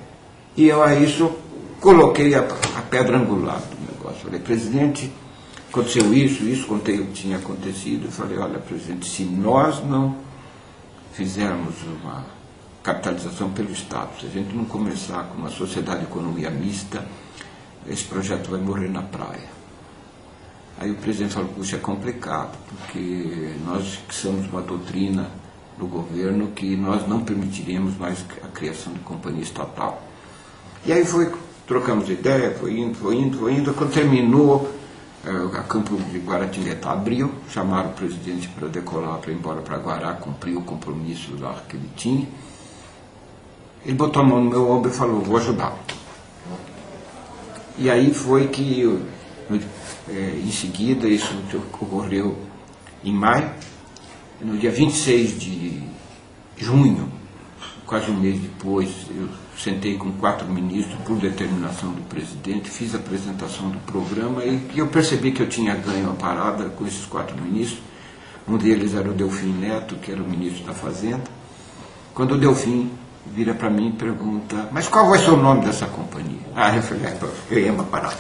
e eu a isso coloquei a pedra angular do negócio. Falei: presidente, aconteceu isso, contei o que tinha acontecido. Eu falei: olha, presidente, se nós não fizermos uma capitalização pelo Estado, se a gente não começar com uma sociedade de economia mista, esse projeto vai morrer na praia. Aí o presidente falou: puxa, é complicado, porque nós fixamos uma doutrina do governo que nós não permitiremos mais a criação de companhia estatal. E aí trocamos ideia, foi indo, quando terminou, a campo de Guaratinguetá abriu, chamaram o presidente para decolar, para ir embora para Guará, cumprir o compromisso lá que ele tinha. Ele botou a mão no meu ombro e falou: vou ajudar. E aí foi que, em seguida, isso ocorreu em maio, no dia 26 de junho, quase um mês depois, eu sentei com 4 ministros por determinação do presidente, fiz a apresentação do programa e eu percebi que eu tinha ganho a parada com esses 4 ministros. Um deles era o Delfim Neto, que era o ministro da Fazenda. Quando o Delfim vira para mim e pergunta: mas qual vai ser o nome dessa companhia? Eu falei: ganhei uma parada.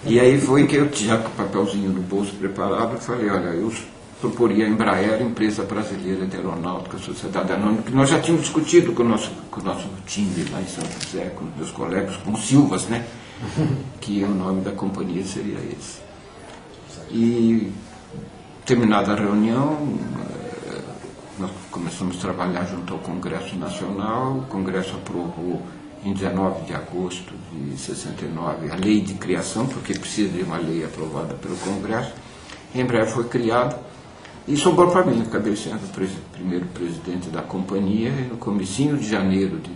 E aí foi que eu tinha com o papelzinho no bolso preparado e falei: olha, eu proporia a Embraer, empresa brasileira de aeronáutica, sociedade anônima, que nós já tínhamos discutido com o nosso time lá em São José, com os meus colegas, com o Silvas, né? Que o nome da companhia seria esse. E, terminada a reunião, nós começamos a trabalhar junto ao Congresso Nacional. O Congresso aprovou em 19 de agosto de 69 a lei de criação, porque precisa de uma lei aprovada pelo Congresso. A Embraer foi criada. E sobrou para mim, acabei sendo o primeiro presidente da companhia, e no comecinho de janeiro de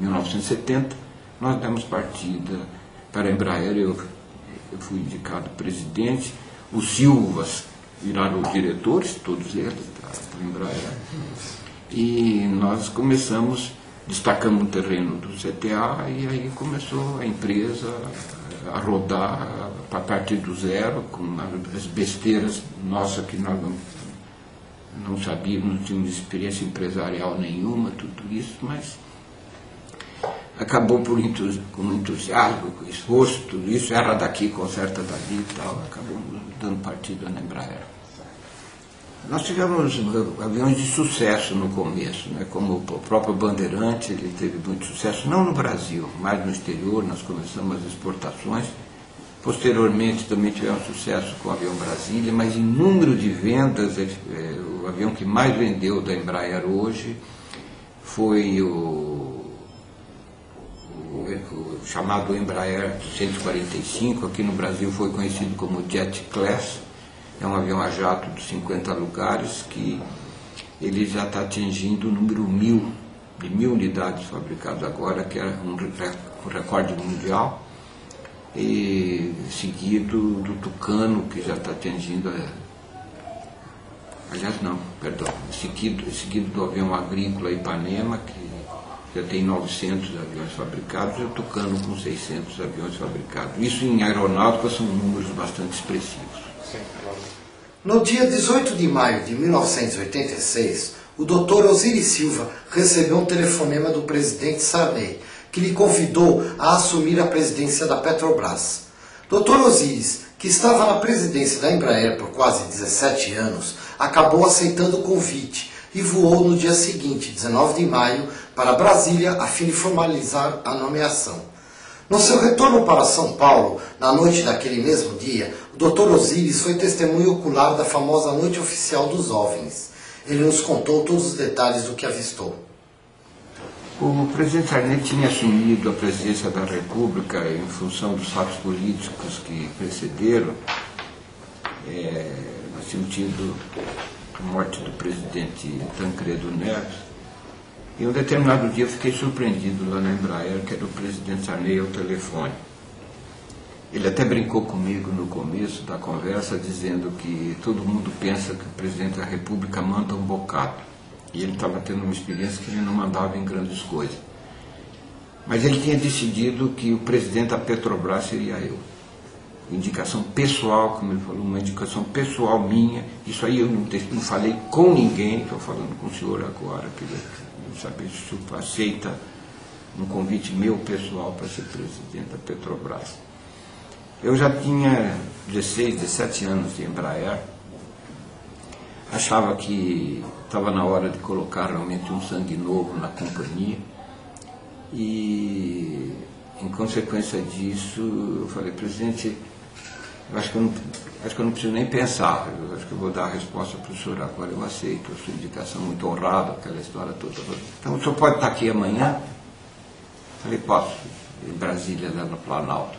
1970, nós demos partida para a Embraer, eu fui indicado presidente, os Silvas viraram diretores, todos eles, da Embraer, e nós destacamos o terreno do CTA, e aí começou a empresa a rodar a partir do zero, com as besteiras nossas que nós não sabíamos, não tínhamos experiência empresarial nenhuma, tudo isso, mas acabou com entusiasmo, com esforço, tudo isso, era daqui, conserta dali e tal, acabou dando partida na Embraer. Nós tivemos aviões de sucesso no começo, né? Como o próprio Bandeirante, ele teve muito sucesso, não no Brasil, mas no exterior, nós começamos as exportações. Posteriormente também tivemos sucesso com o avião Brasília, mas em número de vendas, o avião que mais vendeu da Embraer hoje foi o chamado Embraer 245, aqui no Brasil foi conhecido como Jet Class. É um avião a jato de 50 lugares que ele já está atingindo o número 1000, de 1000 unidades fabricadas agora, que é um recorde mundial, e seguido do Tucano, que já está atingindo, seguido do avião agrícola Ipanema, que já tem 900 aviões fabricados, e o Tucano com 600 aviões fabricados. Isso em aeronáutica são números bastante expressivos. No dia 18 de maio de 1986, o Dr. Osiris Silva recebeu um telefonema do presidente Sarney, que lhe convidou a assumir a presidência da Petrobras. Dr. Osiris, que estava na presidência da Embraer por quase 17 anos, acabou aceitando o convite e voou no dia seguinte, 19 de maio, para Brasília a fim de formalizar a nomeação. No seu retorno para São Paulo, na noite daquele mesmo dia, o Dr. Osiris foi testemunha ocular da famosa Noite Oficial dos OVNIs. Ele nos contou todos os detalhes do que avistou. O presidente Sarney tinha assumido a presidência da República em função dos fatos políticos que precederam. Nós tínhamos tido a morte do presidente Tancredo Neves. E um determinado dia eu fiquei surpreendido lá na Embraer, que era o presidente Sarney ao telefone. Ele até brincou comigo no começo da conversa, dizendo que todo mundo pensa que o presidente da República manda um bocado. E ele estava tendo uma experiência que ele não mandava em grandes coisas. Mas ele tinha decidido que o presidente da Petrobras seria eu. Indicação pessoal, como ele falou, uma indicação pessoal minha. Isso aí eu não falei com ninguém, estou falando com o senhor agora, que saber se o senhor aceita um convite meu pessoal para ser presidente da Petrobras. Eu já tinha 16, 17 anos de Embraer, achava que estava na hora de colocar realmente um sangue novo na companhia e, em consequência disso, eu falei, presidente, eu acho que eu não preciso nem pensar, eu acho que eu vou dar a resposta para o senhor agora, eu aceito a sua indicação, muito honrado, aquela história toda. Então, o senhor pode estar aqui amanhã? Eu falei, posso, em Brasília, lá no Planalto.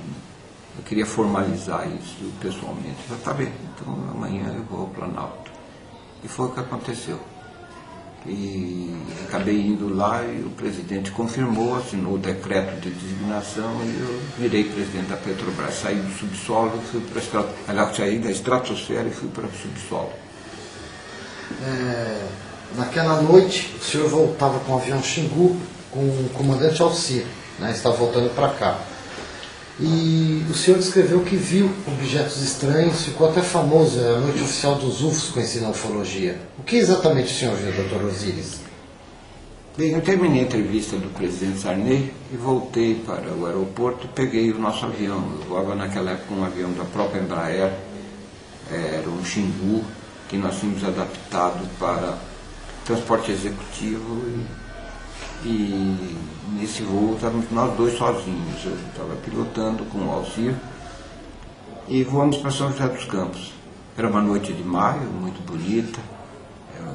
Eu queria formalizar isso pessoalmente. Eu falei, tá bem, então amanhã eu vou ao Planalto. E foi o que aconteceu. E acabei indo lá e o presidente confirmou, assinou o decreto de designação e eu virei presidente da Petrobras. Saí do subsolo, saí da estratosfera e fui para o subsolo. Naquela noite, o senhor voltava com o avião Xingu com o comandante Alcir, né? Estava voltando para cá. E o senhor descreveu que viu objetos estranhos, ficou até famoso, a Noite Oficial dos UFOs, conhecida na ufologia. O que exatamente o senhor viu, Dr. Osiris? Bem, eu terminei a entrevista do presidente Sarney e voltei para o aeroporto e peguei o nosso avião. Eu voava naquela época um avião da própria Embraer, era um Xingu, que nós tínhamos adaptado para transporte executivo e nesse voo estávamos nós dois sozinhos. Eu estava pilotando com o Alcir e voamos para São José dos Campos. Era uma noite de maio, muito bonita,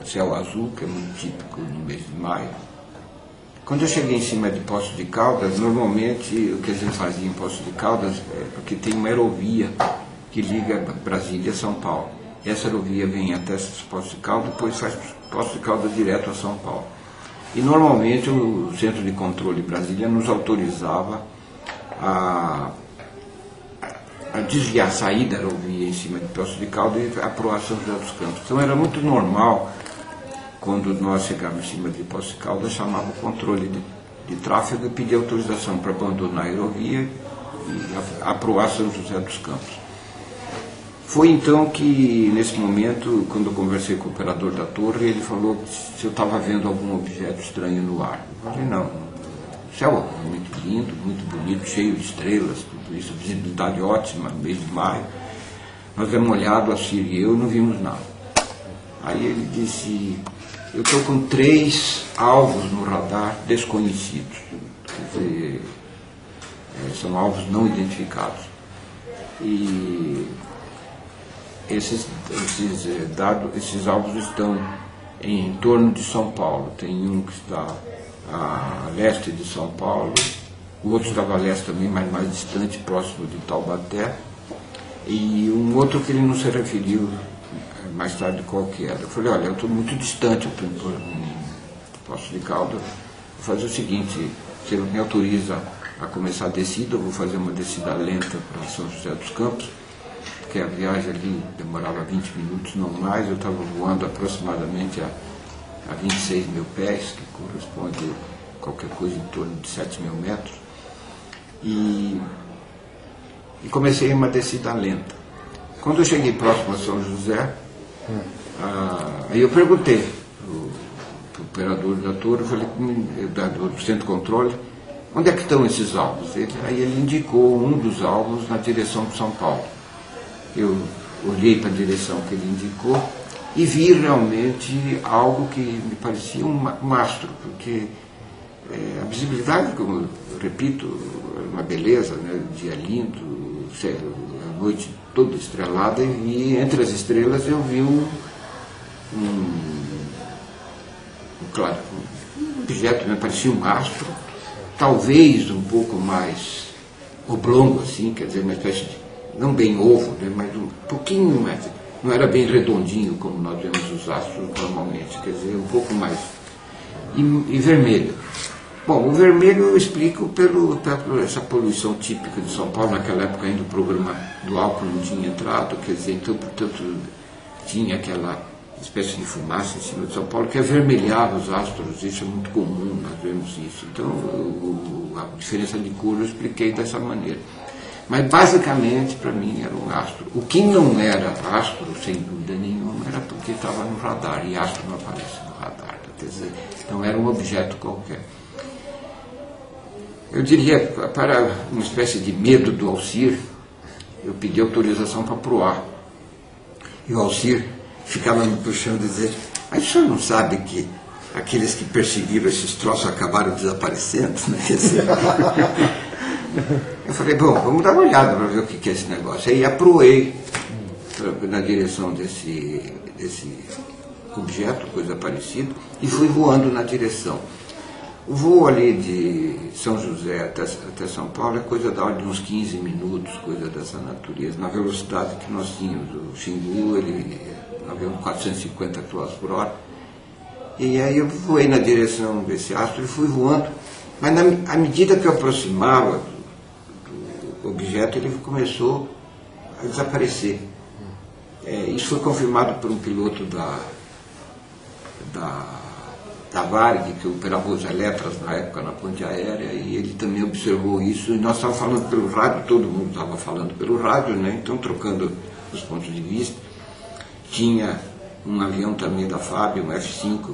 céu azul, que é muito típico no mês de maio. Quando eu cheguei em cima de Poços de Caldas, normalmente o que a gente fazia em Poços de Caldas é porque tem uma aerovia que liga Brasília a São Paulo. essa aerovia vem até Poços de Caldas, depois faz Poços de Caldas direto a São Paulo. E normalmente o Centro de Controle Brasília nos autorizava a desviar a saída da aerovia em cima de Poços de Caldas e aproar São José dos Campos. Então era muito normal, quando nós chegávamos em cima de Poços de Caldas, chamava o controle de tráfego e pedia autorização para abandonar a aerovia e aproar São José dos Campos. Foi então que, nesse momento, quando eu conversei com o operador da torre, ele falou se eu estava vendo algum objeto estranho no ar. Eu falei, não, o céu é muito lindo, muito bonito, cheio de estrelas, tudo isso, visibilidade ótima, no mês de maio. Nós demos uma olhada, Alcir e eu, não vimos nada. Aí ele disse, eu estou com 3 alvos no radar desconhecidos, quer dizer, são alvos não identificados. E esses alvos estão em torno de São Paulo. Tem um que está a leste de São Paulo, o outro estava a leste também, mas mais distante, próximo de Taubaté, e um outro que ele não se referiu mais tarde qual que era. Eu falei, olha, eu estou muito distante, eu Poços de Caldas, vou fazer o seguinte, você me autoriza a começar a descida, eu vou fazer uma descida lenta para São José dos Campos, porque a viagem ali demorava 20 minutos, não mais, eu estava voando aproximadamente a 26 mil pés, que corresponde a qualquer coisa em torno de 7 mil metros, e comecei uma descida lenta. Quando eu cheguei próximo a São José, aí eu perguntei para o operador da torre, do centro de controle, onde é que estão esses alvos? Aí ele indicou um dos alvos na direção de São Paulo. Eu olhei para a direção que ele indicou e vi realmente algo que me parecia um astro, porque a visibilidade, como eu repito, é uma beleza, né? O dia lindo, a noite toda estrelada, e entre as estrelas eu vi um objeto, me parecia um astro, talvez um pouco mais oblongo, assim, quer dizer, uma espécie de, não bem ovo, né, mas um pouquinho mais, não era bem redondinho como nós vemos os astros normalmente, quer dizer, um pouco mais, e vermelho. Bom, o vermelho eu explico pela essa poluição típica de São Paulo. Naquela época ainda o programa do álcool não tinha entrado, quer dizer, então, portanto, tinha aquela espécie de fumaça em cima de São Paulo que avermelhava os astros, isso é muito comum, nós vemos isso. Então, a diferença de cor eu expliquei dessa maneira. Mas, basicamente, para mim, era um astro. O que não era astro, sem dúvida nenhuma, era porque estava no radar, e astro não aparece no radar, quer dizer, então era um objeto qualquer. Eu diria, para uma espécie de medo do Alcir, eu pedi autorização para proar. E o Alcir ficava me puxando e dizendo, mas o senhor não sabe que aqueles que perseguiram esses troços acabaram desaparecendo? Né? Eu falei, bom, vamos dar uma olhada para ver o que é esse negócio. Aí aproei na direção desse objeto, coisa parecida, e fui voando na direção. O voo ali de São José até São Paulo é coisa da ordem de uns 15 minutos, coisa dessa natureza, na velocidade que nós tínhamos. O Xingu, nós avião 450 km por hora. E aí eu voei na direção desse astro e fui voando, mas à medida que eu aproximava do objeto, ele começou a desaparecer. Isso foi confirmado por um piloto da Varg, que operava os Eletras na época na ponte aérea, e ele também observou isso, e nós estávamos falando pelo rádio, todo mundo estava falando pelo rádio, né? Então trocando os pontos de vista. Tinha um avião também da FAB, um F-5,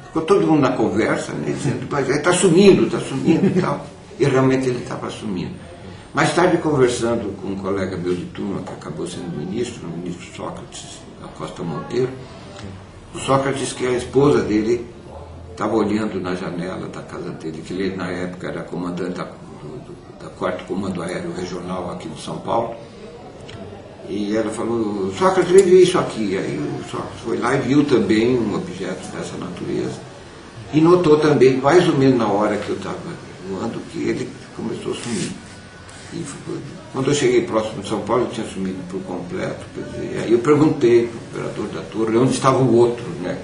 ficou todo mundo na conversa, né? Dizendo, mas está sumindo e tal, e realmente ele estava sumindo. Mais tarde, conversando com um colega meu de turma, que acabou sendo o ministro Sócrates da Costa Monteiro, o Sócrates disse que a esposa dele estava olhando na janela da casa dele, que ele na época era comandante da 4º Comando Aéreo Regional aqui de São Paulo, e ela falou, Sócrates, ele viu isso aqui. Aí o Sócrates foi lá e viu também um objeto dessa natureza, e notou também, mais ou menos na hora que eu estava voando, que ele começou a sumir. E Quando eu cheguei próximo de São Paulo, eu tinha sumido por completo. Quer dizer, aí eu perguntei para o operador da torre onde estava o outro, né?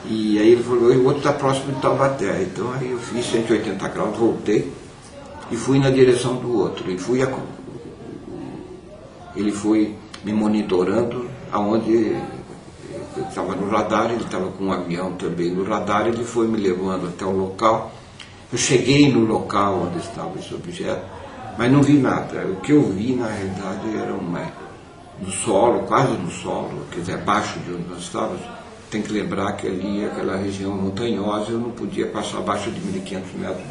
E aí ele falou, o outro está próximo de Taubaté. Então aí eu fiz 180 graus, voltei e fui na direção do outro. Ele foi me monitorando aonde eu estava no radar, ele estava com um avião também no radar, ele foi me levando até o local. Eu cheguei no local onde estava esse objeto, mas não vi nada. O que eu vi, na realidade, era no solo, quase no solo, quer dizer, abaixo de onde nós estávamos. Tem que lembrar que ali, aquela região montanhosa, eu não podia passar abaixo de 1.500 metros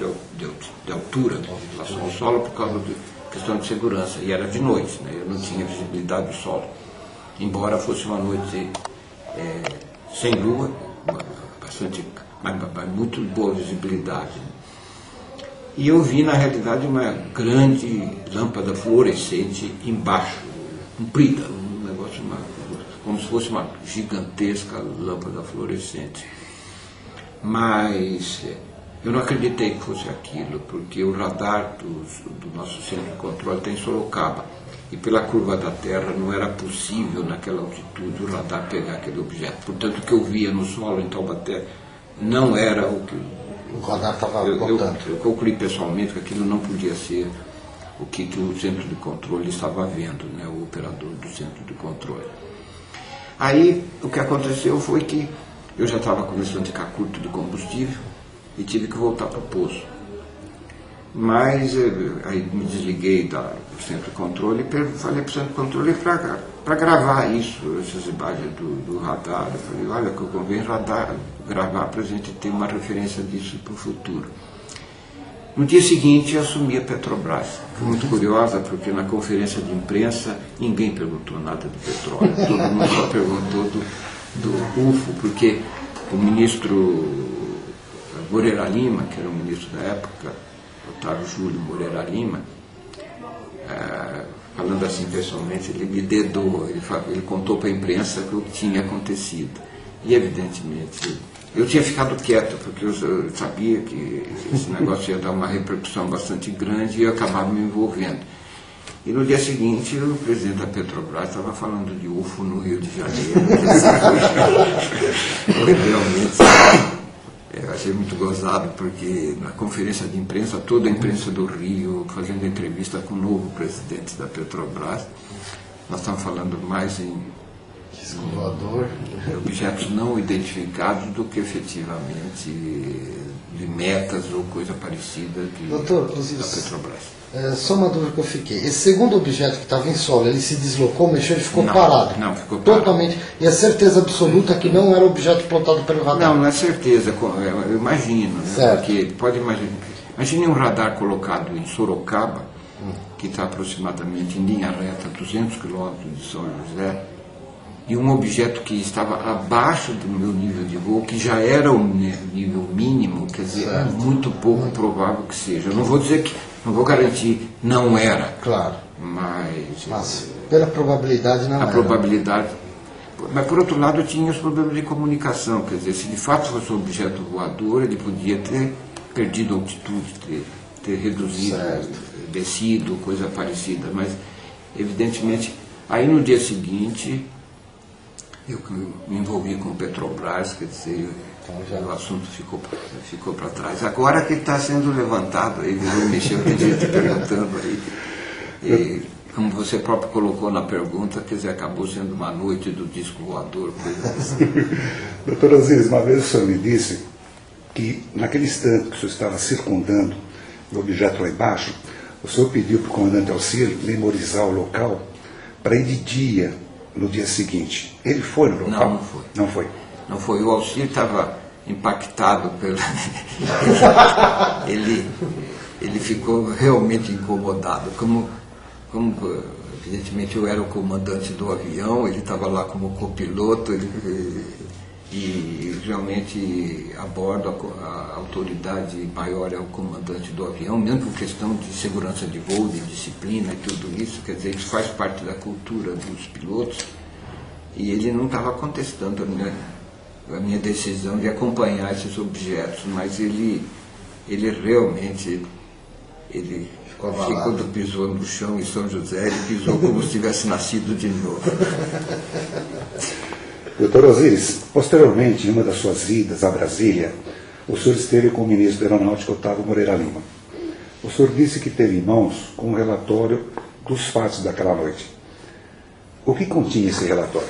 de altura em relação ao solo por causa de questão de segurança. E era de noite, né? Eu não tinha visibilidade do solo. Embora fosse uma noite sem lua, mas muito boa visibilidade. E eu vi, na realidade, uma grande lâmpada fluorescente embaixo, comprida, um negócio, como se fosse uma gigantesca lâmpada fluorescente. Mas eu não acreditei que fosse aquilo, porque o radar do nosso centro de controle está em Sorocaba. E pela curva da Terra não era possível, naquela altitude, o radar pegar aquele objeto. Portanto, o que eu via no solo em Taubaté não era o que... O radar estava apontando. Eu concluí pessoalmente que aquilo não podia ser o que o centro de controle estava vendo, né, o operador do centro de controle. Aí, o que aconteceu foi que eu já estava começando a ficar curto de combustível e tive que voltar para o poço. Mas aí me desliguei do centro de controle e falei para o centro de controle para gravar essas imagens do radar. Eu falei, olha, que eu convém gravar para a gente ter uma referência disso para o futuro. No dia seguinte eu assumi a Petrobras. Fui muito curiosa porque na conferência de imprensa ninguém perguntou nada de petróleo. Todo mundo só perguntou do UFO, porque o ministro Moreira Lima, que era o ministro da época, Otávio Júlio Moreira Lima, falando assim pessoalmente, ele me dedou, ele contou para a imprensa o que tinha acontecido. E evidentemente, eu tinha ficado quieto, porque eu sabia que esse negócio ia dar uma repercussão bastante grande e eu acabava me envolvendo. E no dia seguinte, o presidente da Petrobras estava falando de UFO no Rio de Janeiro. Foi realmente... Eu achei muito gozado, porque na conferência de imprensa, toda a imprensa do Rio, fazendo entrevista com o novo presidente da Petrobras, nós estamos falando mais em objetos não identificados do que efetivamente de metas ou coisa parecida Doutor, da Petrobras. Só uma dúvida que eu fiquei. Esse segundo objeto que estava em solo, ele se deslocou, mexeu e ficou parado? Não, ficou parado. Totalmente. E a certeza absoluta que não era objeto plotado pelo radar? Não é certeza, eu imagino. Né? Porque pode imaginar. Imagine um radar colocado em Sorocaba, que está aproximadamente em linha reta, 200 quilômetros de São José, e um objeto que estava abaixo do meu nível de voo, que já era o nível mínimo, quer dizer, é muito pouco provável que seja. Eu não vou dizer que, não vou garantir, não era. Claro. Mas pela probabilidade não era. A probabilidade. Mas por outro lado tinha os problemas de comunicação, quer dizer, se de fato fosse um objeto voador, ele podia ter perdido altitude, ter reduzido, descido, coisa parecida. Mas evidentemente, aí no dia seguinte eu me envolvi com o Petrobras, quer dizer, o assunto ficou para trás. Agora que está sendo levantado, aí mexeu, tem gente perguntando aí. E, como você próprio colocou na pergunta, quer dizer, acabou sendo uma noite do disco voador, coisa assim. Doutor Osiris, uma vez o senhor me disse que naquele instante que o senhor estava circundando o objeto lá embaixo, o senhor pediu para o comandante Auxílio memorizar o local para ir de dia no dia seguinte. Ele foi no local? Não, não foi. Não foi? Não foi. O Auxílio estava impactado pela... ele ficou realmente incomodado. Como evidentemente eu era o comandante do avião, ele estava lá como copiloto, e realmente a bordo a autoridade maior é o comandante do avião, mesmo por questão de segurança de voo, de disciplina e tudo isso, quer dizer, isso faz parte da cultura dos pilotos, e ele não estava contestando a minha decisão de acompanhar esses objetos, mas ele realmente ele quando pisou no chão em São José, ele pisou como se tivesse nascido de novo. Doutor Osíris, posteriormente, em uma das suas idas a Brasília, o senhor esteve com o ministro da Aeronáutica, Otávio Moreira Lima. O senhor disse que teve em mãos um relatório dos fatos daquela noite. O que continha esse relatório?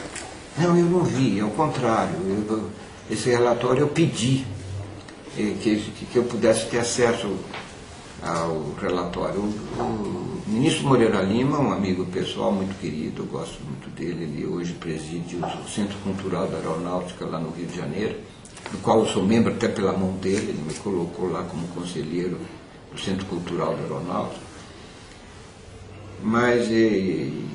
Não, eu não vi, ao contrário. Esse relatório eu pedi que eu pudesse ter acesso ao relatório. O ministro Moreira Lima, um amigo pessoal muito querido, eu gosto muito dele, ele hoje preside o Centro Cultural da Aeronáutica lá no Rio de Janeiro, do qual eu sou membro até pela mão dele, ele me colocou lá como conselheiro do Centro Cultural da Aeronáutica. Mas ele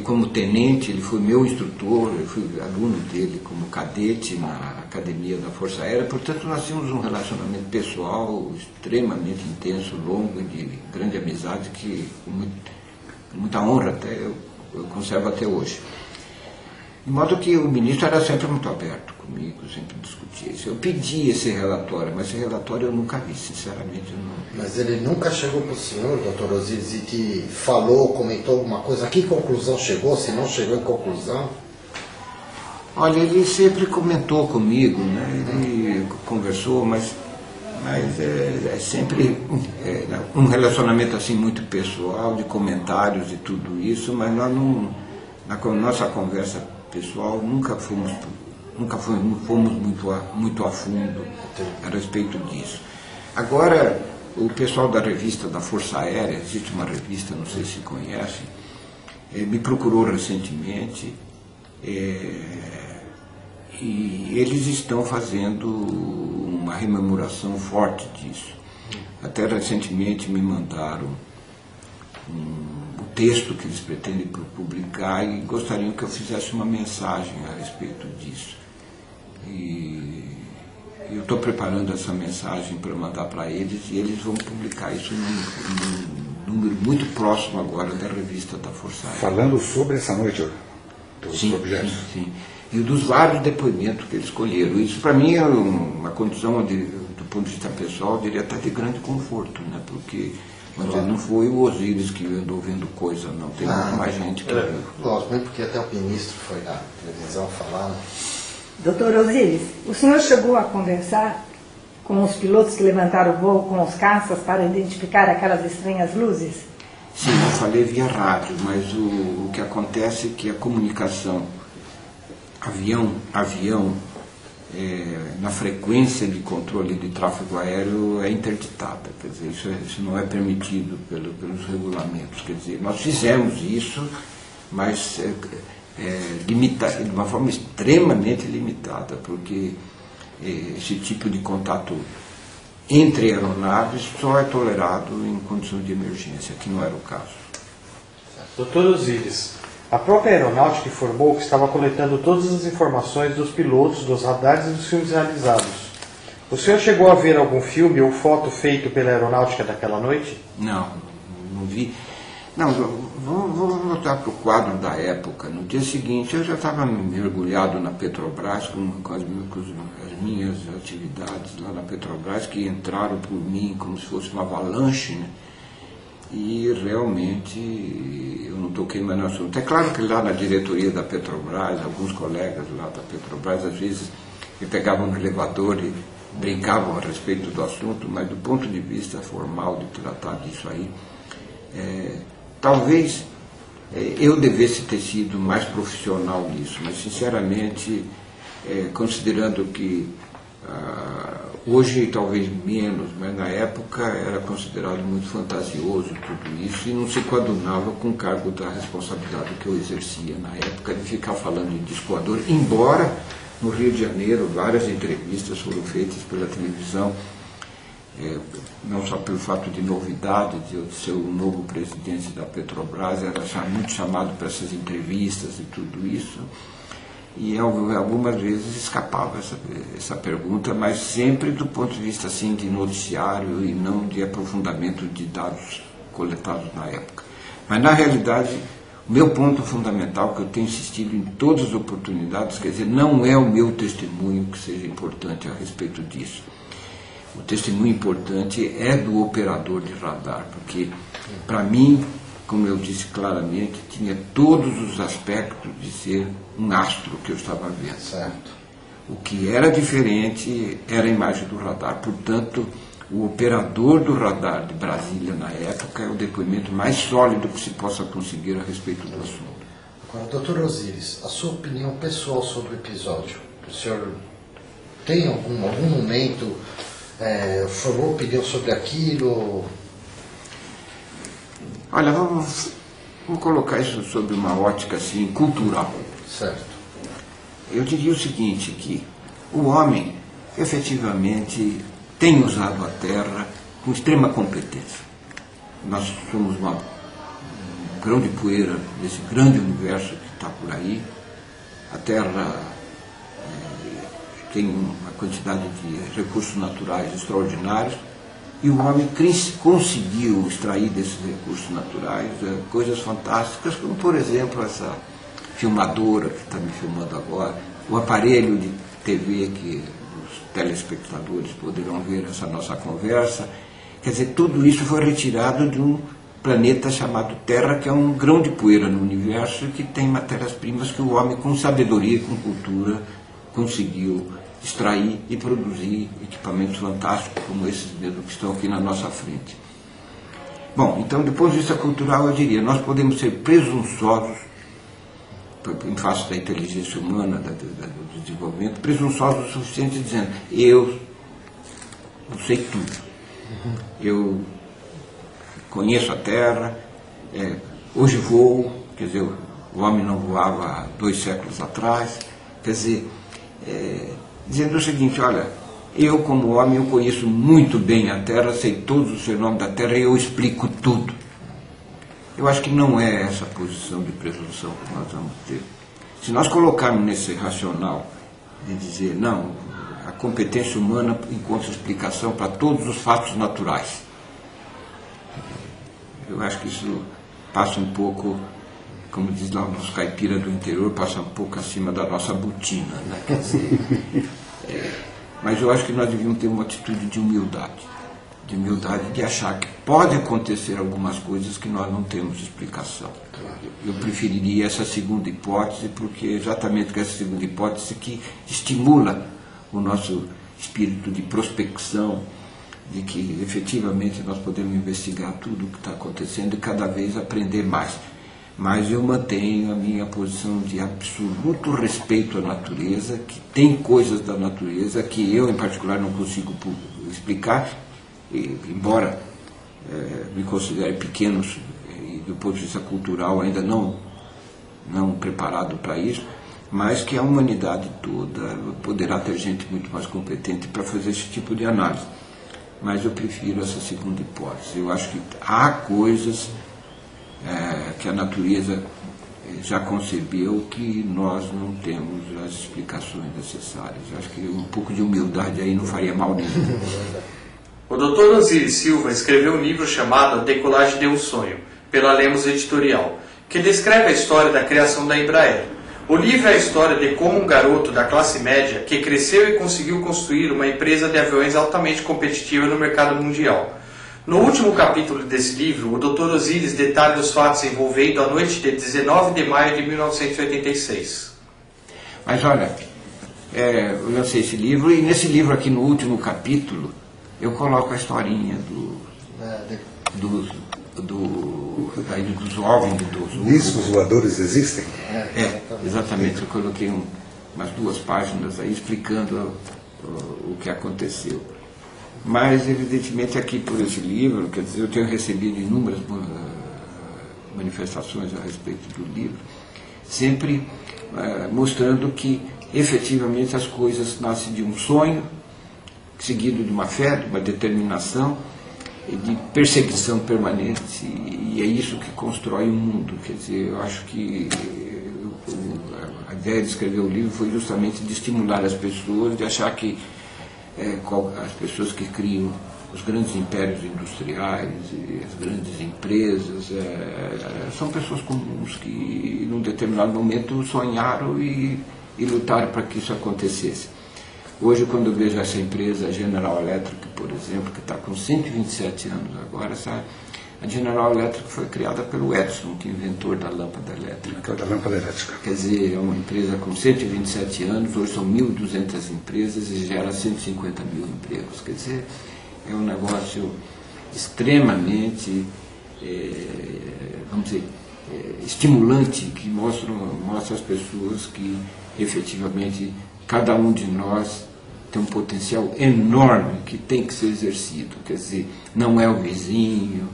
como tenente, ele foi meu instrutor, eu fui aluno dele como cadete na Academia da Força Aérea, portanto nós tínhamos um relacionamento pessoal extremamente intenso, longo, de grande amizade, que com muita honra até eu conservo até hoje. De modo que o ministro era sempre muito aberto comigo, sempre discutia isso. Eu pedi esse relatório, mas esse relatório eu nunca vi, sinceramente eu não vi. Mas ele nunca chegou para o senhor, doutor Osíris, e te falou, comentou alguma coisa? A que conclusão chegou, se não chegou em conclusão? Olha, ele sempre comentou comigo, né? Ele conversou, mas é sempre um relacionamento assim muito pessoal, de comentários e tudo isso, mas nós não, na nossa conversa pessoal nunca fomos muito a fundo a respeito disso. Agora, o pessoal da revista da Força Aérea, existe uma revista, não sei se conhecem, me procurou recentemente e eles estão fazendo uma rememoração forte disso. Até recentemente me mandaram o texto que eles pretendem publicar e gostariam que eu fizesse uma mensagem a respeito disso. E eu estou preparando essa mensagem para mandar para eles e eles vão publicar isso num número muito próximo agora da revista da Força Aérea. Falando sobre essa noite dos objetos. Sim. E dos vários depoimentos que eles escolheram. Isso para mim é uma condição, do ponto de vista pessoal, eu diria até de grande conforto, né? Porque não foi o Osíris que andou vendo coisa, não. Tem muito mais gente que viu. Lógico, mesmo porque até o ministro foi na televisão falar, né? Doutor Osíris, o senhor chegou a conversar com os pilotos que levantaram o voo com os caças para identificar aquelas estranhas luzes? Sim, eu falei via rádio, mas o que acontece é que a comunicação avião, na frequência de controle de tráfego aéreo é interditada, quer dizer, isso não é permitido pelos regulamentos, quer dizer, nós fizemos isso, mas de uma forma extremamente limitada, porque esse tipo de contato entre aeronaves só é tolerado em condições de emergência, que não era o caso. Doutor Osíris, a própria aeronáutica informou que estava coletando todas as informações dos pilotos, dos radares e dos filmes realizados. O senhor chegou a ver algum filme ou foto feito pela aeronáutica daquela noite? Não vi. Não, vou voltar para o quadro da época. No dia seguinte eu já estava mergulhado na Petrobras com as minhas atividades lá na Petrobras, que entraram por mim como se fosse uma avalanche, né? E realmente eu não toquei mais no assunto. É claro que lá na diretoria da Petrobras, alguns colegas lá da Petrobras, às vezes me pegavam no elevador e brincavam a respeito do assunto, mas do ponto de vista formal de tratar disso aí, talvez eu devesse ter sido mais profissional nisso, mas sinceramente, considerando que hoje talvez menos, mas na época era considerado muito fantasioso tudo isso e não se coadunava com o cargo da responsabilidade que eu exercia na época de ficar falando em disco voador, embora no Rio de Janeiro várias entrevistas foram feitas pela televisão, não só pelo fato de novidade de eu ser o novo presidente da Petrobras, era muito chamado para essas entrevistas e tudo isso. E algumas vezes escapava essa pergunta, mas sempre do ponto de vista assim, de noticiário e não de aprofundamento de dados coletados na época. Mas na realidade, o meu ponto fundamental, que eu tenho insistido em todas as oportunidades, quer dizer, não é o meu testemunho que seja importante a respeito disso. o testemunho importante é do operador de radar, porque, para mim, como eu disse claramente, tinha todos os aspectos de ser um astro que eu estava vendo. Certo. O que era diferente era a imagem do radar. Portanto, o operador do radar de Brasília na época é o depoimento mais sólido que se possa conseguir a respeito do assunto. Agora, doutor Osíris, a sua opinião pessoal sobre o episódio? O senhor tem algum momento, formou opinião sobre aquilo? Olha, vamos colocar isso sob uma ótica assim, cultural. Certo. Eu diria o seguinte, que o homem efetivamente tem usado a Terra com extrema competência. Nós somos um grão de poeira desse grande universo que está por aí. A Terra tem uma quantidade de recursos naturais extraordinários e o homem conseguiu extrair desses recursos naturais coisas fantásticas, como por exemplo essa filmadora que está me filmando agora, o aparelho de TV que os telespectadores poderão ver essa nossa conversa. Quer dizer, tudo isso foi retirado de um planeta chamado Terra, que é um grão de poeira no universo, que tem matérias-primas que o homem, com sabedoria e com cultura, conseguiu extrair e produzir equipamentos fantásticos como esses mesmo que estão aqui na nossa frente. Bom, então, do ponto de vista cultural, eu diria, nós podemos ser presunçosos, em face da inteligência humana, do desenvolvimento, presunçosos o suficiente dizendo, eu sei tudo. Eu conheço a Terra, hoje voo, quer dizer, o homem não voava há 2 séculos atrás, quer dizer, dizendo o seguinte, olha, eu como homem eu conheço muito bem a Terra, sei todos os fenômenos da Terra e eu explico tudo. Eu acho que não é essa posição de presunção que nós vamos ter. Se nós colocarmos nesse racional de dizer, não, a competência humana encontra explicação para todos os fatos naturais, eu acho que isso passa um pouco, como diz lá os caipiras do interior, passa um pouco acima da nossa botina, né? Quer dizer, mas eu acho que nós devíamos ter uma atitude de humildade de achar que pode acontecer algumas coisas que nós não temos explicação. Eu preferiria essa segunda hipótese, porque exatamente essa segunda hipótese que estimula o nosso espírito de prospecção, de que efetivamente nós podemos investigar tudo o que está acontecendo e cada vez aprender mais. Mas eu mantenho a minha posição de absoluto respeito à natureza, que tem coisas da natureza que eu, em particular, não consigo explicar, embora me considere pequeno e do ponto de vista cultural ainda não preparado para isso, mas que a humanidade toda poderá ter gente muito mais competente para fazer esse tipo de análise. Mas eu prefiro essa segunda hipótese. Eu acho que há coisas que a natureza já concebeu que nós não temos as explicações necessárias. Eu acho que um pouco de humildade aí não faria mal nenhum. O Dr. Osíris Silva escreveu um livro chamado A Decolagem de um Sonho, pela Lemos Editorial, que descreve a história da criação da Embraer. O livro é a história de como um garoto da classe média que cresceu e conseguiu construir uma empresa de aviões altamente competitiva no mercado mundial. No último capítulo desse livro, o Dr. Osíris detalha os fatos envolvendo a noite de 19 de maio de 1986. Mas olha, eu lancei esse livro e nesse livro aqui no último capítulo eu coloco a historinha dos OVNIs, dos Discos voadores existem? Exatamente. Eu coloquei umas 2 páginas aí explicando o que aconteceu. Mas, evidentemente, aqui por esse livro, quer dizer, eu tenho recebido inúmeras manifestações a respeito do livro, sempre mostrando que, efetivamente, as coisas nascem de um sonho, seguido de uma fé, de uma determinação, de perseguição permanente, e é isso que constrói o mundo. Quer dizer, eu acho que a ideia de escrever o livro foi justamente de estimular as pessoas, de achar que as pessoas que criam os grandes impérios industriais e as grandes empresas são pessoas comuns que, num determinado momento, sonharam e lutaram para que isso acontecesse. Hoje, quando eu vejo essa empresa, a General Electric, por exemplo, que está com 127 anos agora, sabe? A General Electric foi criada pelo Edison, que é inventor da lâmpada elétrica. Quer dizer, é uma empresa com 127 anos, hoje são 1.200 empresas e gera 150 mil empregos. Quer dizer, é um negócio extremamente, vamos dizer, estimulante, que mostra às pessoas que, efetivamente, cada um de nós tem um potencial enorme que tem que ser exercido. Quer dizer, não é o vizinho,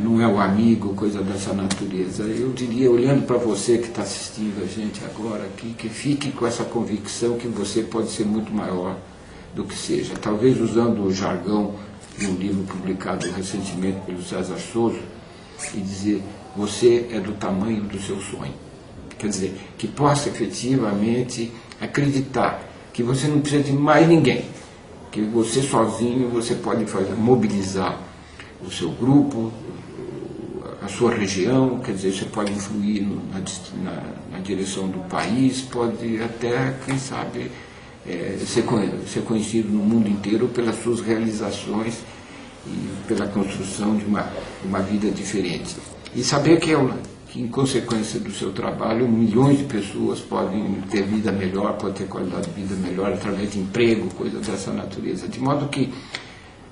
não é o amigo, coisa dessa natureza. Eu diria, olhando para você que está assistindo a gente agora aqui, que fique com essa convicção que você pode ser muito maior do que seja. Talvez usando o jargão de um livro publicado recentemente pelo César Souza, e dizer, você é do tamanho do seu sonho. Quer dizer, que possa efetivamente acreditar que você não precisa de mais ninguém, que você sozinho você pode mobilizar o seu grupo, a sua região, quer dizer, você pode influir na direção do país, pode até, quem sabe, ser conhecido no mundo inteiro pelas suas realizações e pela construção de uma vida diferente. E saber que em consequência do seu trabalho, milhões de pessoas podem ter vida melhor, podem ter qualidade de vida melhor através de emprego, coisa dessa natureza. De modo que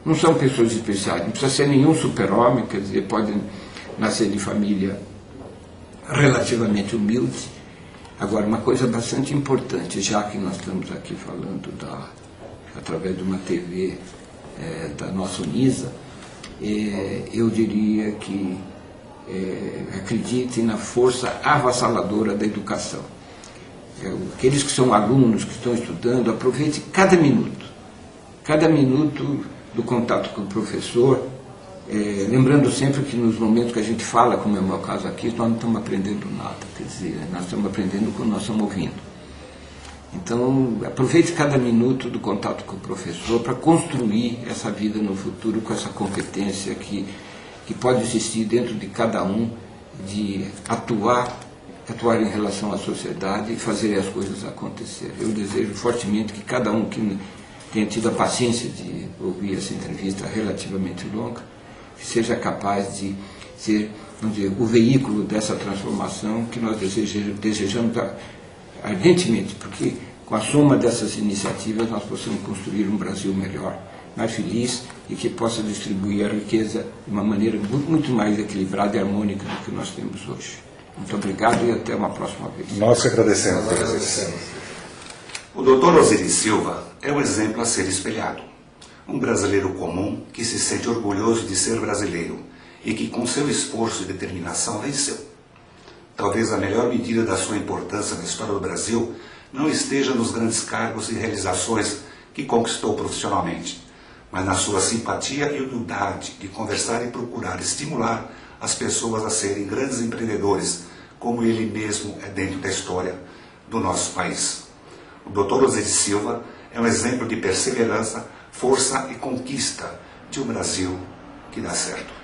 não são pessoas especiais, não precisa ser nenhum super-homem, quer dizer, pode nascer de família relativamente humilde. Agora, uma coisa bastante importante, já que nós estamos aqui falando através de uma TV da nossa Unisa, eu diria que acreditem na força avassaladora da educação. Aqueles que são alunos, que estão estudando, aproveitem cada minuto do contato com o professor, lembrando sempre que nos momentos que a gente fala, como é o meu caso aqui, nós não estamos aprendendo nada, quer dizer, nós estamos aprendendo quando nós estamos ouvindo. Então, aproveite cada minuto do contato com o professor para construir essa vida no futuro com essa competência que pode existir dentro de cada um, de atuar em relação à sociedade e fazer as coisas acontecer. Eu desejo fortemente que cada um que tenha tido a paciência de ouvir essa entrevista relativamente longa, que seja capaz de ser, vamos dizer, o veículo dessa transformação que nós desejamos ardentemente, porque com a soma dessas iniciativas nós possamos construir um Brasil melhor, mais feliz e que possa distribuir a riqueza de uma maneira muito mais equilibrada e harmônica do que nós temos hoje. Muito obrigado e até uma próxima vez. Nós que agradecemos. O Dr. Osiris Silva é um exemplo a ser espelhado. Um brasileiro comum que se sente orgulhoso de ser brasileiro e que com seu esforço e determinação venceu. Talvez a melhor medida da sua importância na história do Brasil não esteja nos grandes cargos e realizações que conquistou profissionalmente, mas na sua simpatia e humildade de conversar e procurar estimular as pessoas a serem grandes empreendedores, como ele mesmo é dentro da história do nosso país. O Dr. Osiris Silva é um exemplo de perseverança, força e conquista de um Brasil que dá certo.